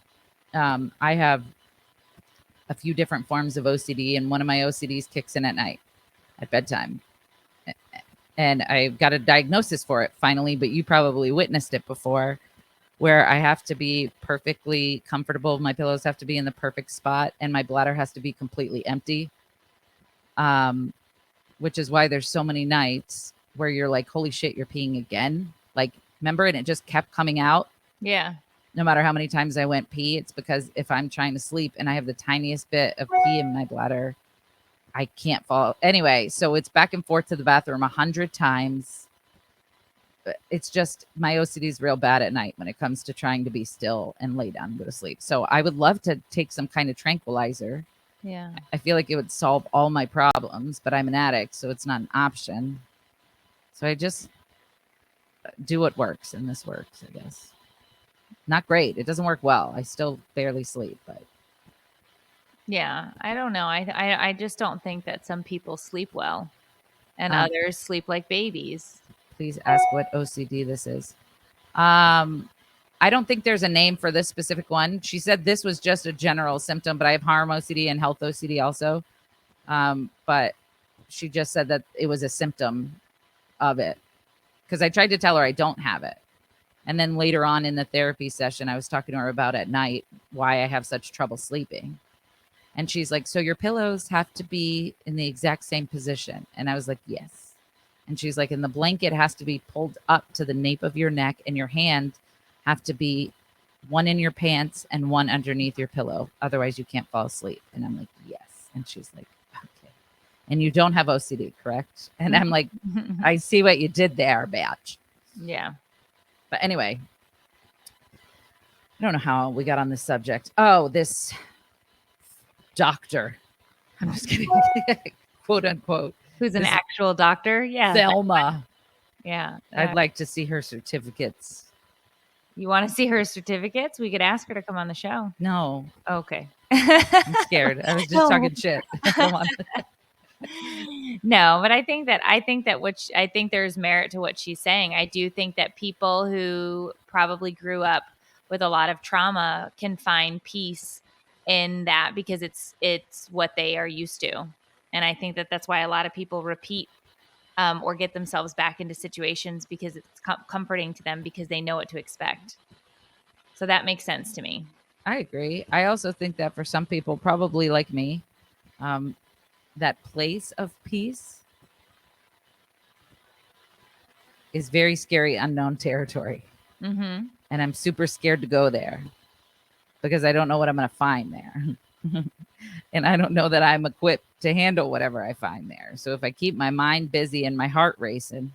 I have a few different forms of OCD, and one of my OCDs kicks in at night at bedtime. And I got a diagnosis for it finally, but you probably witnessed it before, where I have to be perfectly comfortable. My pillows have to be in the perfect spot, and my bladder has to be completely empty. Which is why there's so many nights where you're like, holy shit, you're peeing again. Like, remember? And it just kept coming out. Yeah. No matter how many times I went pee, it's because if I'm trying to sleep and I have the tiniest bit of pee in my bladder, I can't fall. Anyway, so it's back and forth to the bathroom 100 times. It's just my OCD is real bad at night when it comes to trying to be still and lay down and go to sleep. So I would love to take some kind of tranquilizer. Yeah. I feel like it would solve all my problems, but I'm an addict, so it's not an option. So I just do what works, and this works, I guess. Not great. It doesn't work well. I still barely sleep, but yeah, I don't know. I just don't think that some people sleep well and others sleep like babies. Please ask what OCD this is. I don't think there's a name for this specific one. She said this was just a general symptom, but I have harm OCD and health OCD also. But she just said that it was a symptom of it because I tried to tell her I don't have it. And then later on in the therapy session, I was talking to her about at night why I have such trouble sleeping. And she's like, so your pillows have to be in the exact same position. And I was like, yes. And she's like, and the blanket has to be pulled up to the nape of your neck, and your hand have to be one in your pants and one underneath your pillow. Otherwise you can't fall asleep. And I'm like, yes. And she's like, okay. And you don't have OCD, correct? And I'm like, I see what you did there, batch. Yeah. But anyway, I don't know how we got on this subject. Oh, this doctor. I'm just kidding. Quote unquote. Who's an actual doctor? Yeah. Thelma. Yeah. I'd like to see her certificates. You want to see her certificates? We could ask her to come on the show. No. Okay. I'm scared. I was just talking shit. No, but I think there's merit to what she's saying. I do think that people who probably grew up with a lot of trauma can find peace in that because it's what they are used to. And I think that that's why a lot of people repeat or get themselves back into situations because it's comforting to them because they know what to expect. So that makes sense to me. I agree. I also think that for some people, probably like me, that place of peace is very scary, unknown territory. Mm-hmm. And I'm super scared to go there because I don't know what I'm going to find there. And I don't know that I'm equipped to handle whatever I find there. So if I keep my mind busy and my heart racing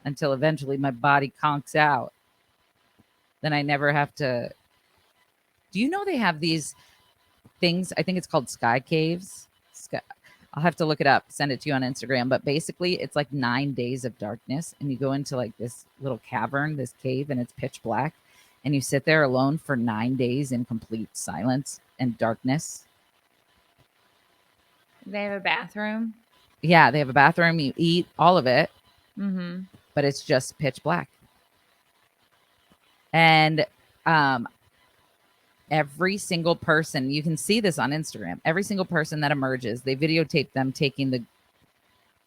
until eventually my body conks out, then I never have to. Do you know they have these things? I think it's called sky caves. I'll have to look it up, send it to you on Instagram. But basically, it's like 9 days of darkness. And you go into like this little cavern, this cave, and it's pitch black. And you sit there alone for 9 days in complete silence and darkness. They have a bathroom. Yeah, they have a bathroom. You eat all of it, Mm-hmm. but it's just pitch black. And every single person, you can see this on Instagram, every single person that emerges, they videotape them taking the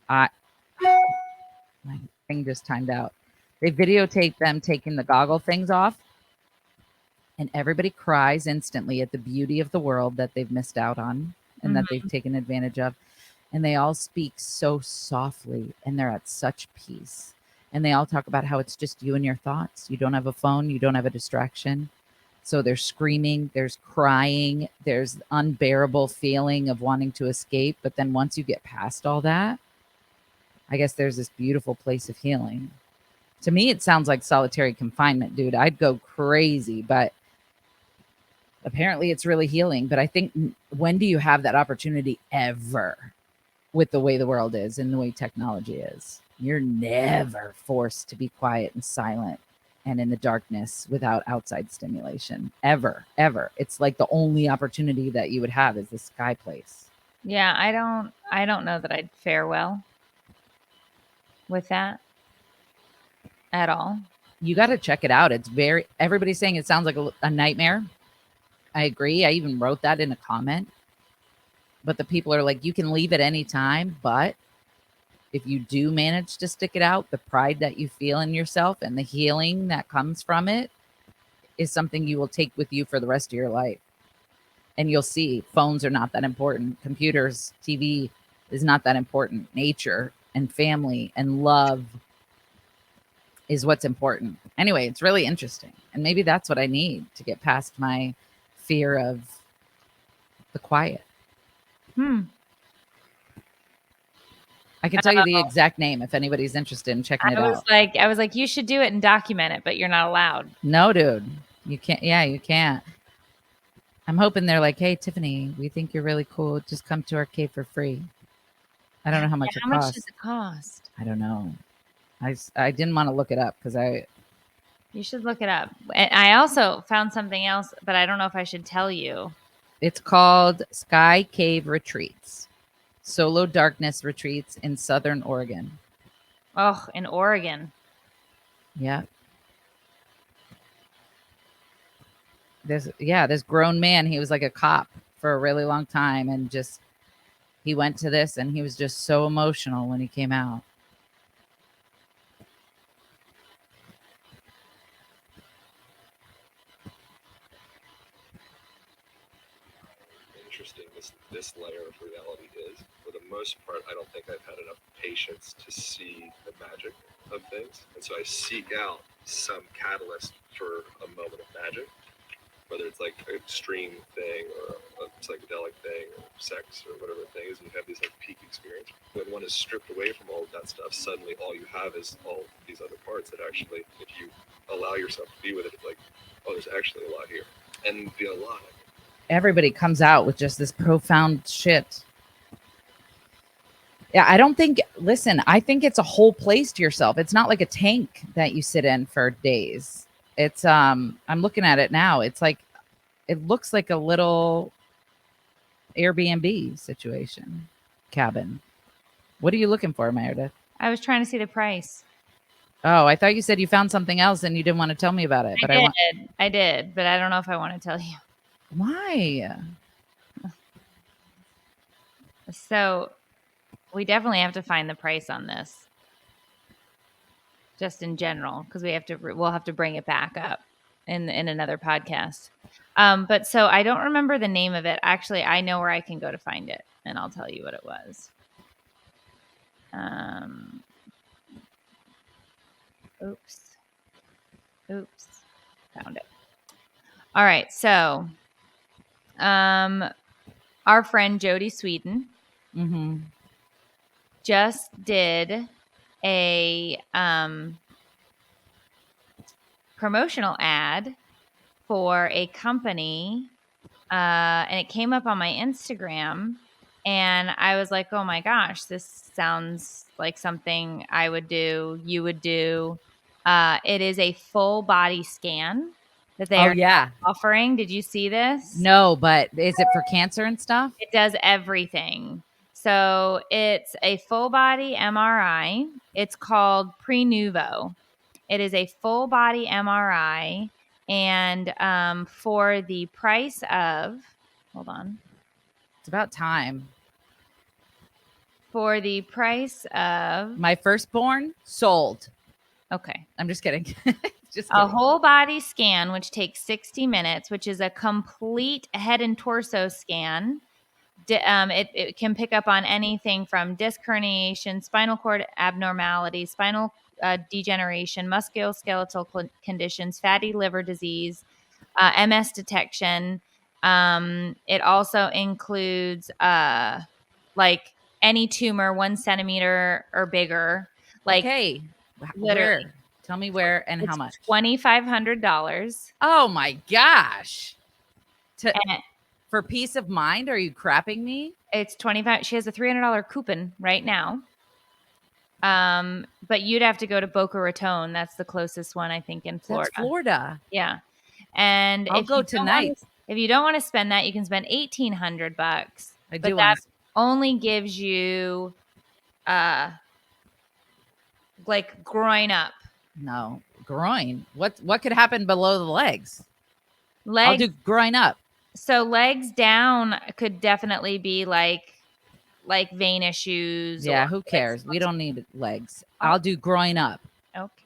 my thing just timed out. They videotape them taking the goggle things off, and everybody cries instantly at the beauty of the world that they've missed out on and that they've taken advantage of. And they all speak so softly and they're at such peace. And they all talk about how it's just you and your thoughts. You don't have a phone, you don't have a distraction. So there's screaming, there's crying, there's unbearable feeling of wanting to escape. But then once you get past all that, I guess there's this beautiful place of healing. To me, it sounds like solitary confinement, dude. I'd go crazy, but apparently it's really healing. But I think, when do you have that opportunity ever with the way the world is and the way technology is? You're never forced to be quiet and silent and in the darkness without outside stimulation, ever. It's like the only opportunity that you would have is the sky place. Yeah, I don't know that I'd fare well with that at all. You got to check it out. It's everybody's saying it sounds like a nightmare. I agree. I even wrote that in a comment. But the people are like, you can leave at any time, but if you do manage to stick it out, the pride that you feel in yourself and the healing that comes from it is something you will take with you for the rest of your life. And you'll see phones are not that important. Computers, TV is not that important. Nature and family and love is what's important. Anyway, it's really interesting. And maybe that's what I need to get past my fear of the quiet. I can tell you the exact name if anybody's interested in checking it out. I was like, you should do it and document it, but you're not allowed. No, dude. You can't. Yeah, you can't. I'm hoping they're like, hey, Tiffany, we think you're really cool. Just come to our cave for free. I don't know how much it costs. How much does it cost? I don't know. I didn't want to look it up because You should look it up. I also found something else, but I don't know if I should tell you. It's called Sky Cave Retreats. Solo darkness retreats in Southern Oregon. Oh, in Oregon. Yeah. This grown man, he was like a cop for a really long time, and just he went to this and he was just so emotional when he came out. Interesting this layer of reality is. For the most part, I don't think I've had enough patience to see the magic of things, and so I seek out some catalyst for a moment of magic, whether it's like an extreme thing or a psychedelic thing or sex or whatever the thing is, and you have this like peak experience. When one is stripped away from all of that stuff, suddenly all you have is all these other parts that actually, if you allow yourself to be with it, it's like, oh, there's actually a lot here, and the a lot. Everybody comes out with just this profound shit. Yeah, I don't think, listen, I think it's a whole place to yourself. It's not like a tank that you sit in for days. It's, I'm looking at it now. It's like, it looks like a little Airbnb situation, cabin. What are you looking for, Meredith? I was trying to see the price. Oh, I thought you said you found something else and you didn't want to tell me about it. I did, but I don't know if I want to tell you. Why? So we definitely have to find the price on this, just in general, because we'll have to bring it back up in another podcast. But so I don't remember the name of it. Actually, I know where I can go to find it, and I'll tell you what it was. Oops, found it. All right, so our friend Jody Sweden just did a promotional ad for a company, and it came up on my Instagram, and I was like, oh my gosh, this sounds like something I would do, you would do. It is a full body scan that they are offering. Did you see this? No, but is it for cancer and stuff? It does everything. So it's a full body MRI. It's called Prenuvo. It is a full body MRI. And for the price of, hold on. It's about time. For the price of, My firstborn sold. okay. I'm just kidding. Just A kidding. whole body scan, which takes 60 minutes, which is a complete head and torso scan. It can pick up on anything from disc herniation, spinal cord abnormalities, spinal degeneration, musculoskeletal conditions, fatty liver disease, MS detection. It also includes like any tumor 1 centimeter or bigger. Like, okay. literally. Where? Tell me where and how It's much. $2,500. Oh my gosh. And For peace of mind, are you crapping me? it's 25. She has a $300 coupon right now. But you'd have to go to Boca Raton. That's the closest one, I think, in Florida. That's Florida. Yeah. And I'll go tonight. If you don't want to spend that, you can spend $1,800. I But do that want to. only gives you like groin up. No, groin. What could happen below the legs? Legs. I'll do groin up. So legs down could definitely be like vein issues. Yeah, or who cares? We don't need legs. Oh. I'll do groin up. Okay.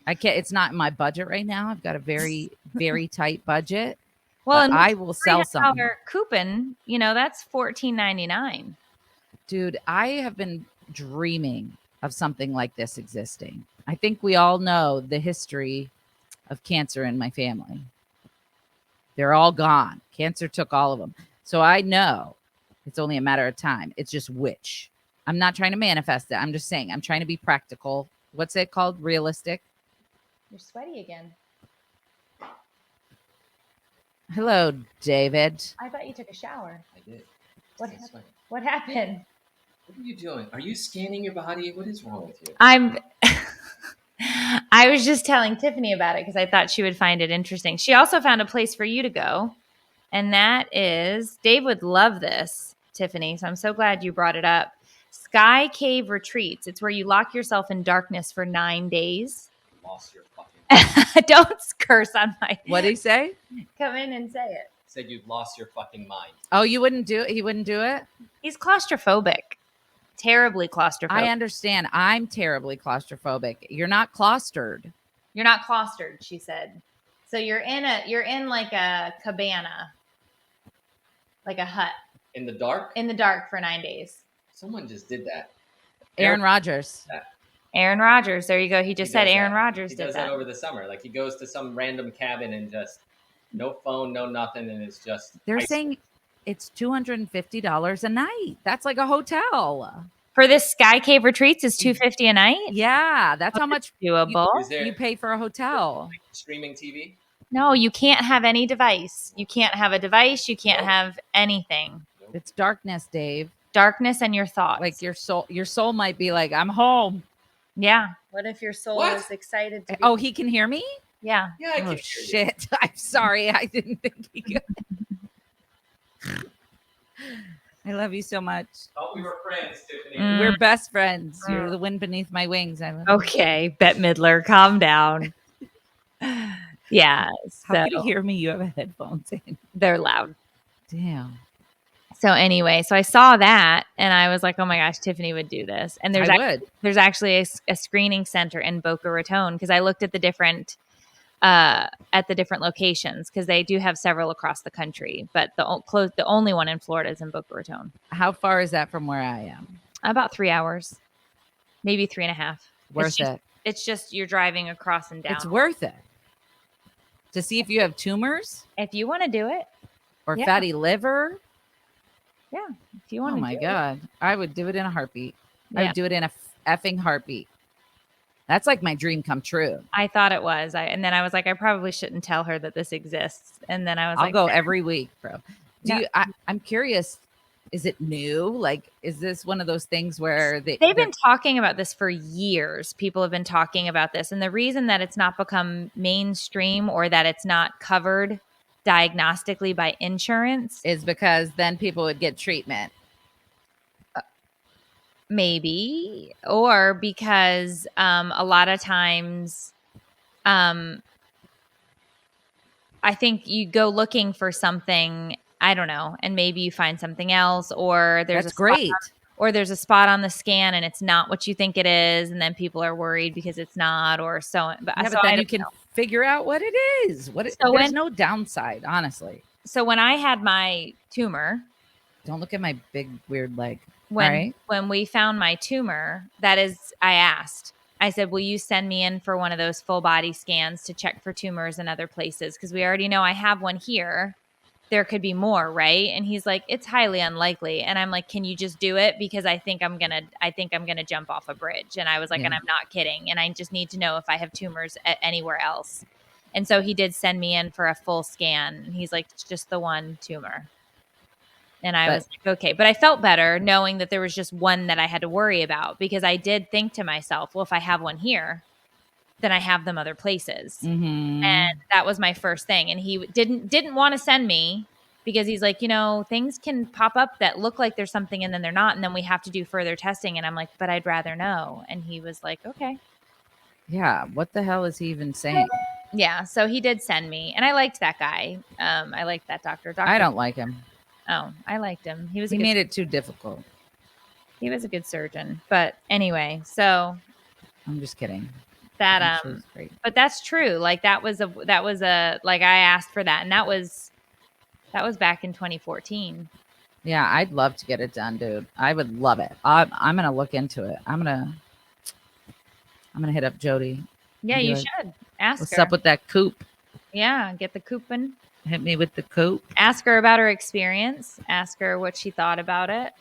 I can't. It's not in my budget right now. I've got a very, very tight budget. Well, But and I will sell something. Coupon, that's $14.99. Dude, I have been dreaming of something like this existing. I think we all know the history of cancer in my family. They're all gone. Cancer took all of them. So I know it's only a matter of time. It's just which. I'm not trying to manifest it. I'm just saying I'm trying to be practical. What's it called? Realistic. You're sweaty again. Hello, David. I thought you took a shower. I did. What Still happened? sweating. What happened? What are you doing? Are you scanning your body? What is wrong with you? I was just telling Tiffany about it because I thought she would find it interesting. She also found a place for you to go, and that is, Dave would love this, Tiffany, so I'm so glad you brought it up. Sky Cave Retreats. It's where you lock yourself in darkness for 9 days. Lost your fucking Don't curse on my... What did he say? Come in and say it. Said you've lost your fucking mind. Oh, you wouldn't do it? He wouldn't do it? He's claustrophobic. Terribly claustrophobic. I understand. I'm terribly claustrophobic. You're not clustered. You're not clustered, she said. So you're in like a cabana, like a hut In the dark? in the dark for 9 days. Someone just did that. Aaron Rodgers. Aaron Rodgers. There you go. He just said does Aaron that. Rodgers He did does that. that over the summer. Like he goes to some random cabin and just no phone, no nothing, and it's just They're ice. saying it's $250 a night. That's like a hotel. For this Sky Cave Retreats is $250 a night. Yeah, that's how much Doable. Is there you pay for a hotel. streaming TV? No, you can't have any device. You can't have a device. You can't have anything. It's darkness, Dave. Darkness and your thoughts. Like your soul might be like, I'm home. Yeah. What if your soul What? is excited to be? Oh, he can hear me? Yeah. Yeah, I can Oh, hear you. shit. I'm sorry. I didn't think he could. I love you so much. Thought we were friends, Tiffany. Mm. We're best friends. You're the wind beneath my wings. I love you. Okay, Bette Midler, calm down. Yeah. How So could you hear me? You have a headphones in. they're loud. Damn. So anyway, so I saw that and I was like, oh my gosh, Tiffany would do this. And there's there's actually a screening center in Boca Raton because I looked at the different locations because they do have several across the country, but the only one in Florida is in Boca Raton. How far is that from where I am? About 3 hours, maybe 3.5. Worth it. It's just you're driving across and down. It's worth it. To see if you have tumors If you want to do it. or Yeah. fatty liver. Yeah. If you want Oh to my God. I would do it in a heartbeat. I Yeah. would do it in a effing heartbeat. That's like my dream come true. I thought it was. And then I was like, I probably shouldn't tell her that this exists. And then I was I'll like, go every week, bro. Yeah. I'm curious. Is it new? Like, is this one of those things where they've been talking about this for years. People have been talking about this. And the reason that it's not become mainstream or that it's not covered diagnostically by insurance is because then people would get treatment. maybe, or because a lot of times I think you go looking for something, I don't know, and maybe you find something else, or That's great. there's a spot on the scan and it's not what you think it is, and then people are worried because it's not, or so. But Yeah, so but then I you don't can know. figure out what it is. There's no downside, honestly. So when I had my tumor, Don't look at my big weird leg. All when right. when we found my tumor, that is, I asked. I said, "Will you send me in for one of those full body scans to check for tumors in other places? Because we already know I have one here. There could be more, right?" And he's like, "It's highly unlikely." And I'm like, "Can you just do it? Because I think I'm gonna jump off a bridge." And I was like, Yeah. "And I'm not kidding. And I just need to know if I have tumors anywhere else." And so he did send me in for a full scan. And he's like, "It's just the one tumor." And I was like, okay. But I felt better knowing that there was just one that I had to worry about, because I did think to myself, well, if I have one here, then I have them other places. Mm-hmm. And that was my first thing. And he didn't want to send me, because he's like, things can pop up that look like there's something and then they're not. And then we have to do further testing. And I'm like, but I'd rather know. And he was like, okay. Yeah. What the hell is he even saying? Yeah. So he did send me. And I liked that guy. I liked that doctor. I don't like him. Oh, I liked him. He made it too difficult. He was a good surgeon. But anyway, so I'm just kidding. that Sure it's great. but that's true. Like that was a like, I asked for that, and that was back in 2014. Yeah, I'd love to get it done, dude. I would love it. I'm gonna look into it. I'm gonna hit up Jody. Yeah, you should ask What's her. up with that coop? Yeah, get the coupon. Hit me with the coop. Ask her about her experience. Ask her what she thought about it.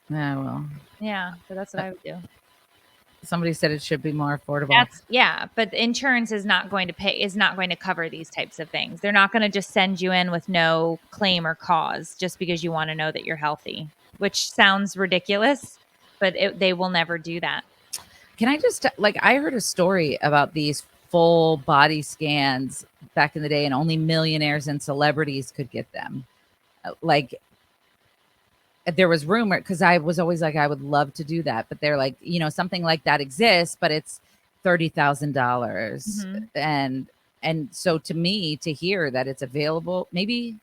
Yeah, well. Yeah, so that's what I would do. Somebody said it should be more affordable. But insurance is not going to cover these types of things. They're not going to just send you in with no claim or cause just because you want to know that you're healthy, which sounds ridiculous, but they will never do that. Can I just, I heard a story about these full body scans back in the day, and only millionaires and celebrities could get them. There was rumor, because I was always like, I would love to do that, but they're like, something like that exists, but it's $30,000. Mm-hmm. And so to me, to hear that it's available, maybe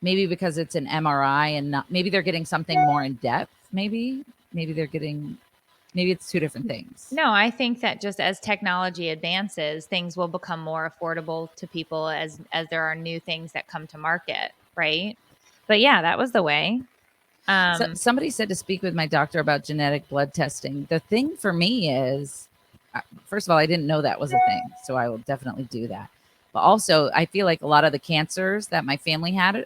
because it's an MRI and not, maybe they're getting something more in depth. Maybe it's two different things. No, I think that just as technology advances, things will become more affordable to people as there are new things that come to market, right? But yeah, that was the way. So somebody said to speak with my doctor about genetic blood testing. The thing for me is, first of all, I didn't know that was a thing, so I will definitely do that. But also, I feel like a lot of the cancers that my family had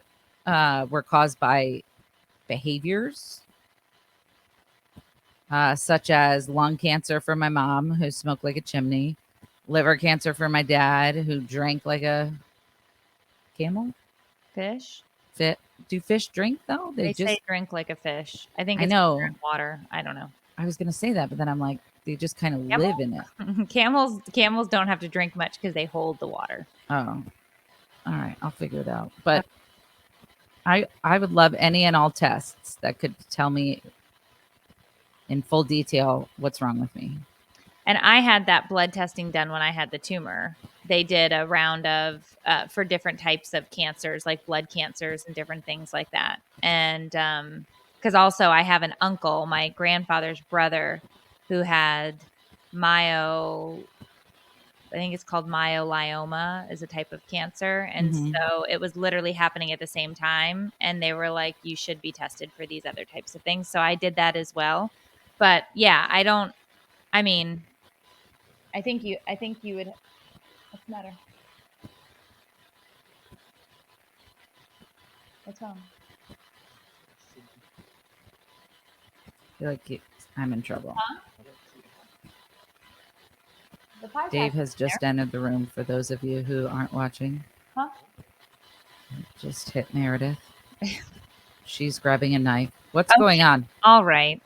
were caused by behaviors, such as lung cancer for my mom, who smoked like a chimney, liver cancer for my dad, who drank like a camel. Fish. Do fish drink though? They just say drink like a fish. I think I know water. I don't know. I was gonna say that, but then I'm like, they just kind of live in it. Camels don't have to drink much because they hold the water. Oh, all right. I'll figure it out. But I would love any and all tests that could tell me in full detail what's wrong with me. And I had that blood testing done when I had the tumor. They did a round of for different types of cancers, like blood cancers and different things like that. And because also I have an uncle, my grandfather's brother, who had I think it's called myeloma, is a type of cancer. And so it was literally happening at the same time. And they were like, you should be tested for these other types of things. So I did that as well. But yeah, I think you would. What's the matter? What's wrong? I feel like I'm in trouble. Huh? Dave has just entered the room, for those of you who aren't watching. Huh? Just hit Meredith. She's grabbing a knife. What's going on? All right.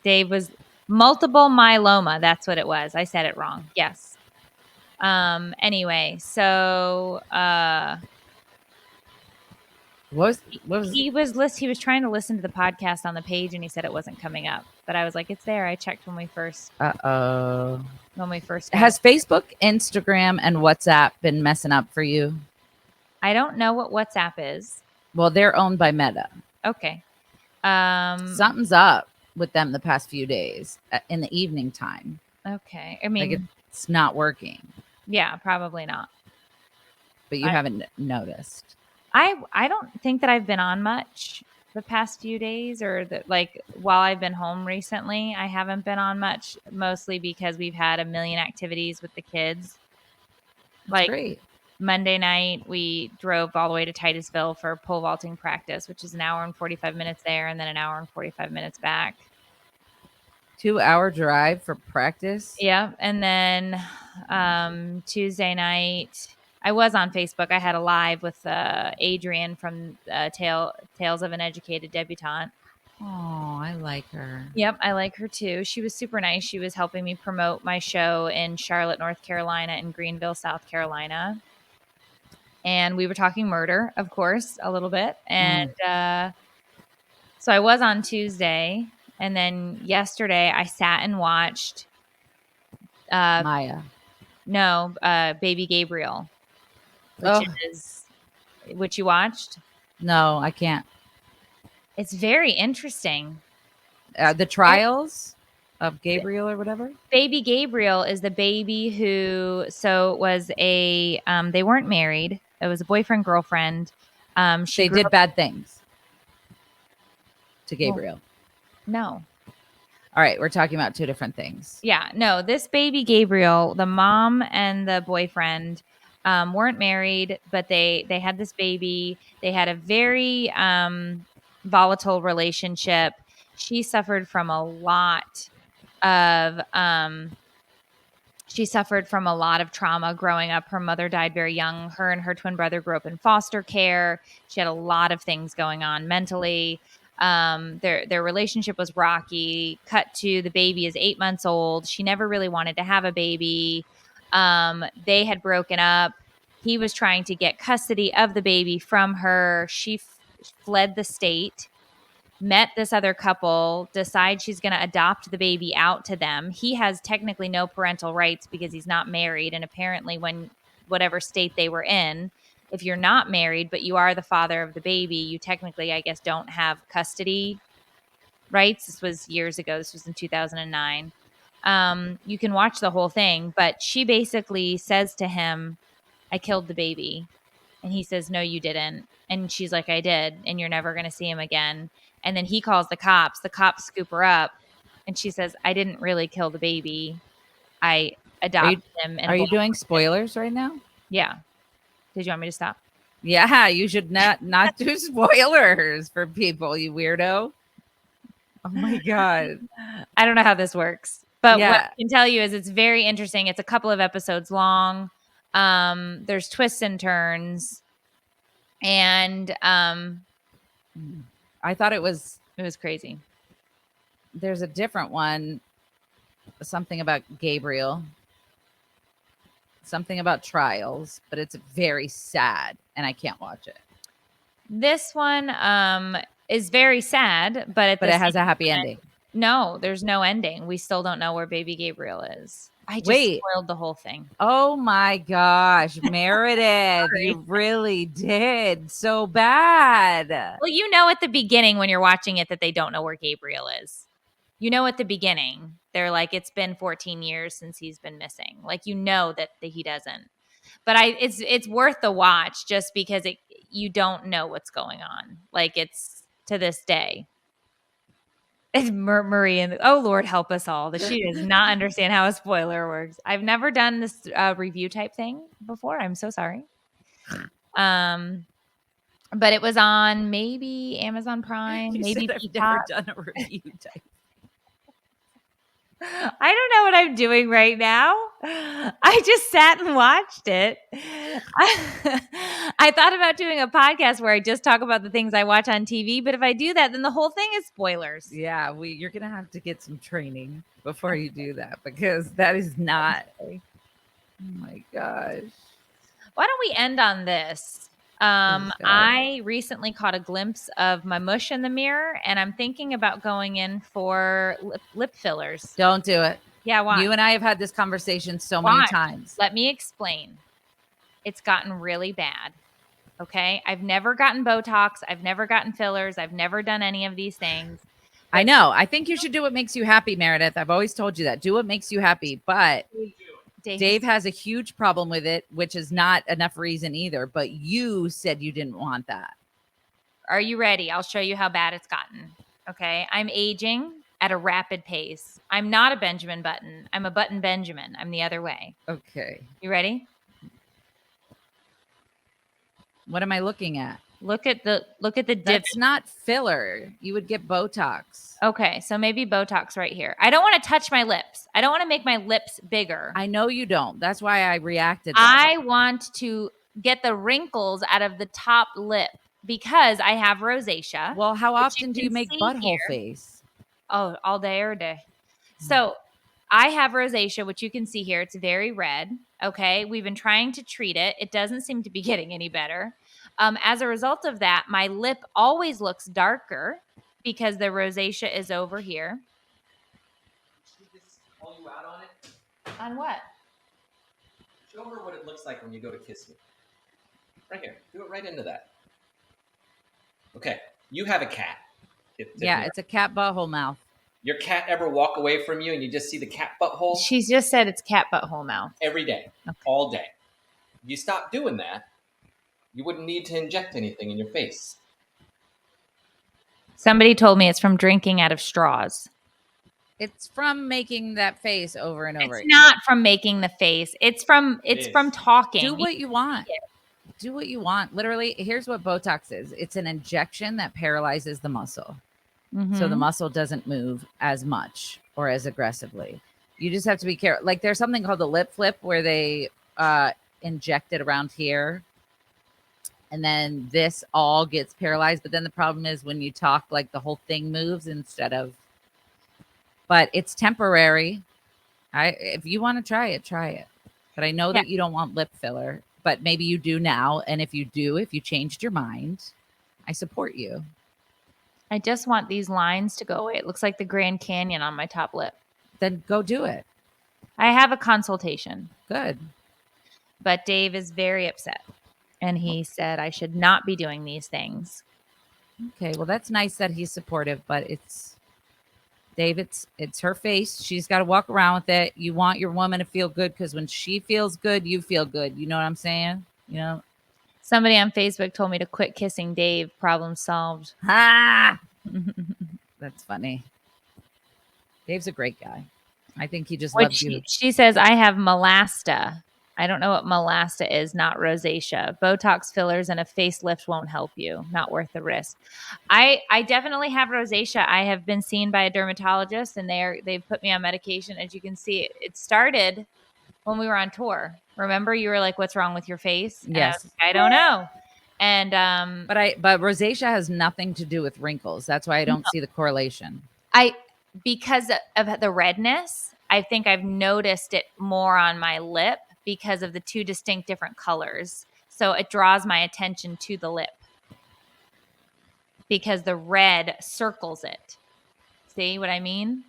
Dave was multiple myeloma. That's what it was. I said it wrong. Yes. Anyway, so What was He was trying to listen to the podcast on the page, and he said it wasn't coming up. But I was like, it's there. I checked when we first uh-oh. got Has Facebook, Instagram, and WhatsApp been messing up for you? I don't know what WhatsApp is. Well, they're owned by Meta. Okay. Something's up with them the past few days in the evening time. Okay. I mean, like it's not working. Yeah, probably not. But you haven't noticed. I don't think that I've been on much the past few days, or that like while I've been home recently, I haven't been on much, mostly because we've had a million activities with the kids. That's great. Monday night, we drove all the way to Titusville for pole vaulting practice, which is an hour and 45 minutes there and then an hour and 45 minutes back. 2-hour drive for practice? Yeah. And then Tuesday night, I was on Facebook. I had a live with Adrian from Tales of an Educated Debutante. Oh, I like her. Yep, I like her too. She was super nice. She was helping me promote my show in Charlotte, North Carolina, and Greenville, South Carolina. And we were talking murder, of course, a little bit. And so I was on Tuesday. And then yesterday I sat and watched Maya. No, Baby Gabriel, which you watched? No, I can't. It's very interesting. The trials of Gabriel or whatever? Baby Gabriel is the baby who, so it was they weren't married. It was a boyfriend, girlfriend. They did bad things to Gabriel. No. All right, we're talking about two different things. Yeah, no, this baby Gabriel, the mom and the boyfriend weren't married, but they had this baby. They had a very volatile relationship. She suffered from a lot of trauma growing up. Her mother died very young. Her and her twin brother grew up in foster care. She had a lot of things going on mentally. Their relationship was rocky. Cut to the baby is 8 months old. She never really wanted to have a baby. They had broken up. He was trying to get custody of the baby from her. She fled the state, met this other couple, decides she's going to adopt the baby out to them. He has technically no parental rights because he's not married. And apparently whatever state they were in, if you're not married, but you are the father of the baby, you technically, I guess, don't have custody rights. This was years ago. This was in 2009. You can watch the whole thing, but she basically says to him, I killed the baby. And he says, no, you didn't. And she's like, I did. And you're never going to see him again. And then he calls the cops. The cops scoop her up. And she says, I didn't really kill the baby. I adopted him. Are you doing spoilers right now? Yeah. Did you want me to stop? Yeah, you should not do spoilers for people, you weirdo. Oh my God. I don't know how this works. But what I can tell you is it's very interesting. It's a couple of episodes long. There's twists and turns. And I thought it was crazy. There's a different one. Something about Gabriel. Something about trials, but it's very sad and I can't watch it. This one is very sad, but it has a happy ending. No, there's no ending. We still don't know where baby Gabriel is. I just spoiled the whole thing. Oh my gosh, Meredith, you really did so bad. Well, you know at the beginning when you're watching it that they don't know where Gabriel is. You know at the beginning, they're like, it's been 14 years since he's been missing. Like, you know that he doesn't. But it's worth the watch just because you don't know what's going on. Like, it's to this day. It's Marie and oh Lord help us all that she does not understand how a spoiler works. I've never done this review type thing before. I'm so sorry. But it was on maybe Amazon Prime, maybe I've never done a review type. I don't know what I'm doing right now. I just sat and watched it. I thought about doing a podcast where I just talk about the things I watch on TV, but if I do that, then the whole thing is spoilers. Yeah, you're going to have to get some training before you do that because that is not. Oh my gosh. Why don't we end on this? I recently caught a glimpse of my mush in the mirror, and I'm thinking about going in for lip fillers. Don't do it. Yeah, why? You and I have had this conversation so many times. Let me explain. It's gotten really bad. Okay. I've never gotten Botox. I've never gotten fillers. I've never done any of these things. I know. I think you should do what makes you happy, Meredith. I've always told you that. Do what makes you happy. But Dave has a huge problem with it, which is not enough reason either. But you said you didn't want that. Are you ready? I'll show you how bad it's gotten. Okay. I'm aging at a rapid pace. I'm not a Benjamin Button. I'm a Button Benjamin. I'm the other way. Okay. You ready? What am I looking at? Look at the divot. That's not filler. You would get Botox. Okay, so maybe Botox right here. I don't want to touch my lips. I don't want to make my lips bigger. I know you don't. That's why I reacted. I want to get the wrinkles out of the top lip because I have rosacea. Well, how often do you make butthole face? Oh, all day or day. So I have rosacea, which you can see here. It's very red. Okay. We've been trying to treat it. It doesn't seem to be getting any better. As a result of that, my lip always looks darker because the rosacea is over here. Should we just call you out on it? On what? Show her what it looks like when you go to kiss me. Right here. Do it right into that. Okay. You have a cat. Yeah, it's a cat butthole mouth. Your cat ever walk away from you and you just see the cat butthole? She's just said it's cat butthole mouth. Every day. Okay. All day. If you stop doing that, you wouldn't need to inject anything in your face. Somebody told me it's from drinking out of straws. It's from making that face over and over. It's not from making the face. It's from talking. Do what you want. Do what you want. Literally, here's what Botox is. It's an injection that paralyzes the muscle. Mm-hmm. So the muscle doesn't move as much or as aggressively. You just have to be careful. Like there's something called the lip flip where they inject it around here. And then this all gets paralyzed. But then the problem is when you talk, like the whole thing moves instead of. But it's temporary. If you want to try it, try it. But I know that you don't want lip filler. But maybe you do now. And if you do, if you changed your mind, I support you. I just want these lines to go away. It looks like the Grand Canyon on my top lip. Then go do it. I have a consultation. Good. But Dave is very upset. And he said I should not be doing these things. Okay. Well, that's nice that he's supportive. But it's, Dave, it's her face. She's got to walk around with it. You want your woman to feel good because when she feels good, you feel good. You know what I'm saying? You know? Somebody on Facebook told me to quit kissing Dave. Problem solved. Ha! That's funny. Dave's a great guy. I think he just loves you. She says, I have melasta. I don't know what melasta is, not rosacea. Botox fillers and a facelift won't help you. Not worth the risk. I definitely have rosacea. I have been seen by a dermatologist and they've put me on medication. As you can see, it started when we were on tour. Remember, you were like, what's wrong with your face? And yes. I don't know. And but rosacea has nothing to do with wrinkles. That's why I don't see the correlation. Because of the redness, I think I've noticed it more on my lip because of the two distinct different colors. So it draws my attention to the lip because the red circles it. See what I mean?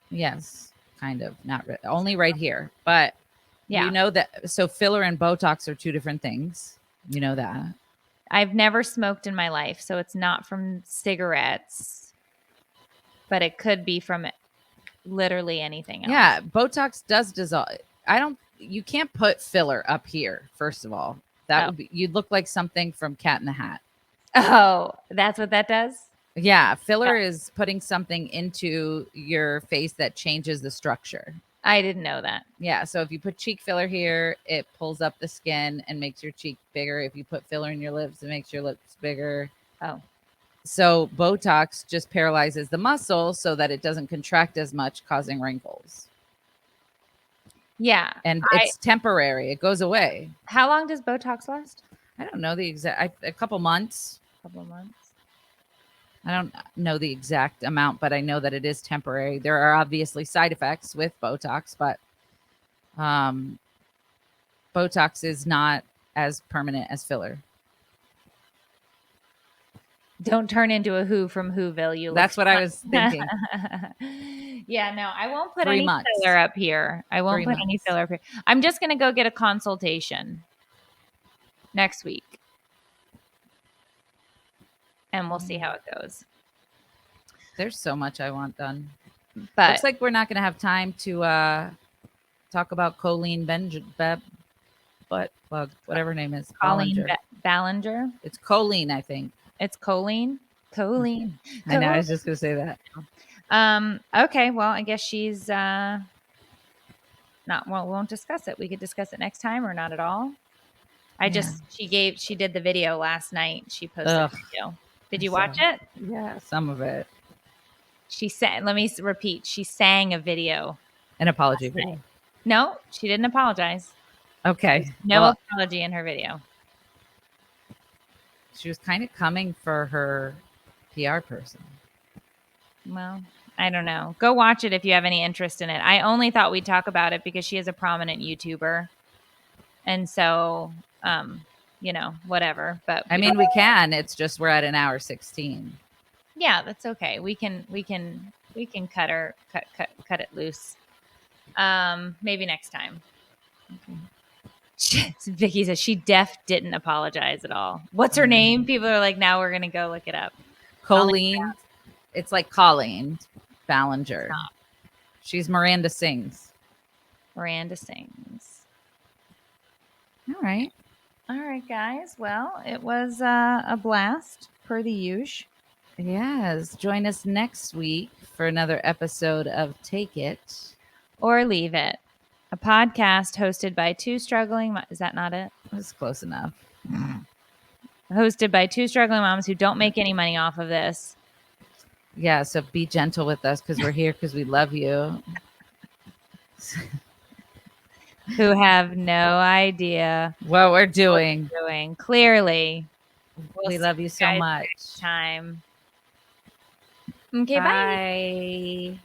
Yes, kind of. Not only right here, but yeah. You know that. So filler and Botox are two different things. You know that. I've never smoked in my life, so it's not from cigarettes, but it could be from literally anything else. Yeah, Botox does dissolve. You can't put filler up here. First of all, would be, you'd look like something from Cat in the Hat. Oh, that's what that does? Yeah, filler is putting something into your face that changes the structure. I didn't know that. Yeah, so if you put cheek filler here, it pulls up the skin and makes your cheek bigger. If you put filler in your lips, it makes your lips bigger. Oh. So Botox just paralyzes the muscle so that it doesn't contract as much, causing wrinkles. Yeah. And it's temporary. It goes away. How long does Botox last? I don't know the exact, a couple months. I don't know the exact amount, but I know that it is temporary. There are obviously side effects with Botox, but Botox is not as permanent as filler. Don't turn into a Who from Whoville. You. That's what I was thinking. Yeah, no, I won't put 3 any months. filler up here. I won't 3 put any months. filler up here. I'm just gonna go get a consultation next week, and we'll see how it goes. There's so much I want done. But Looks like we're not going to have time to talk about Colleen butt plug, whatever her name is. Colleen Ballinger. Ballinger. It's Colleen, I think. It's Colleen. Colleen. I know. I was just going to say that. Okay. Well, I guess she's not. Well, we won't discuss it. We could discuss it next time, or not at all. She did the video last night. She posted a video. Did you watch it? Yeah, some of it. She said, let me repeat. She sang a video. An apology video. No, she didn't apologize. Okay. No apology in her video. She was kind of coming for her PR person. Well, I don't know. Go watch it if you have any interest in it. I only thought we'd talk about it because she is a prominent YouTuber. And so, whatever. But I mean, we can. It's just we're at an hour 16. Yeah, that's okay. We can cut it loose. Maybe next time. Okay. Vicky says she didn't apologize at all. What's her name? People are like, now we're gonna go look it up. Colleen. It's like Colleen Ballinger. Stop. She's Miranda Sings. Miranda Sings. All right, guys. Well, it was a blast per the usual. Yes. Join us next week for another episode of Take It or Leave It, a podcast hosted by two struggling. Is that not it? That's close enough. Hosted by two struggling moms who don't make any money off of this. Yeah. So be gentle with us because we're here because we love you. Who have no idea what we're doing. Clearly. We love you so much. Time. Okay, bye.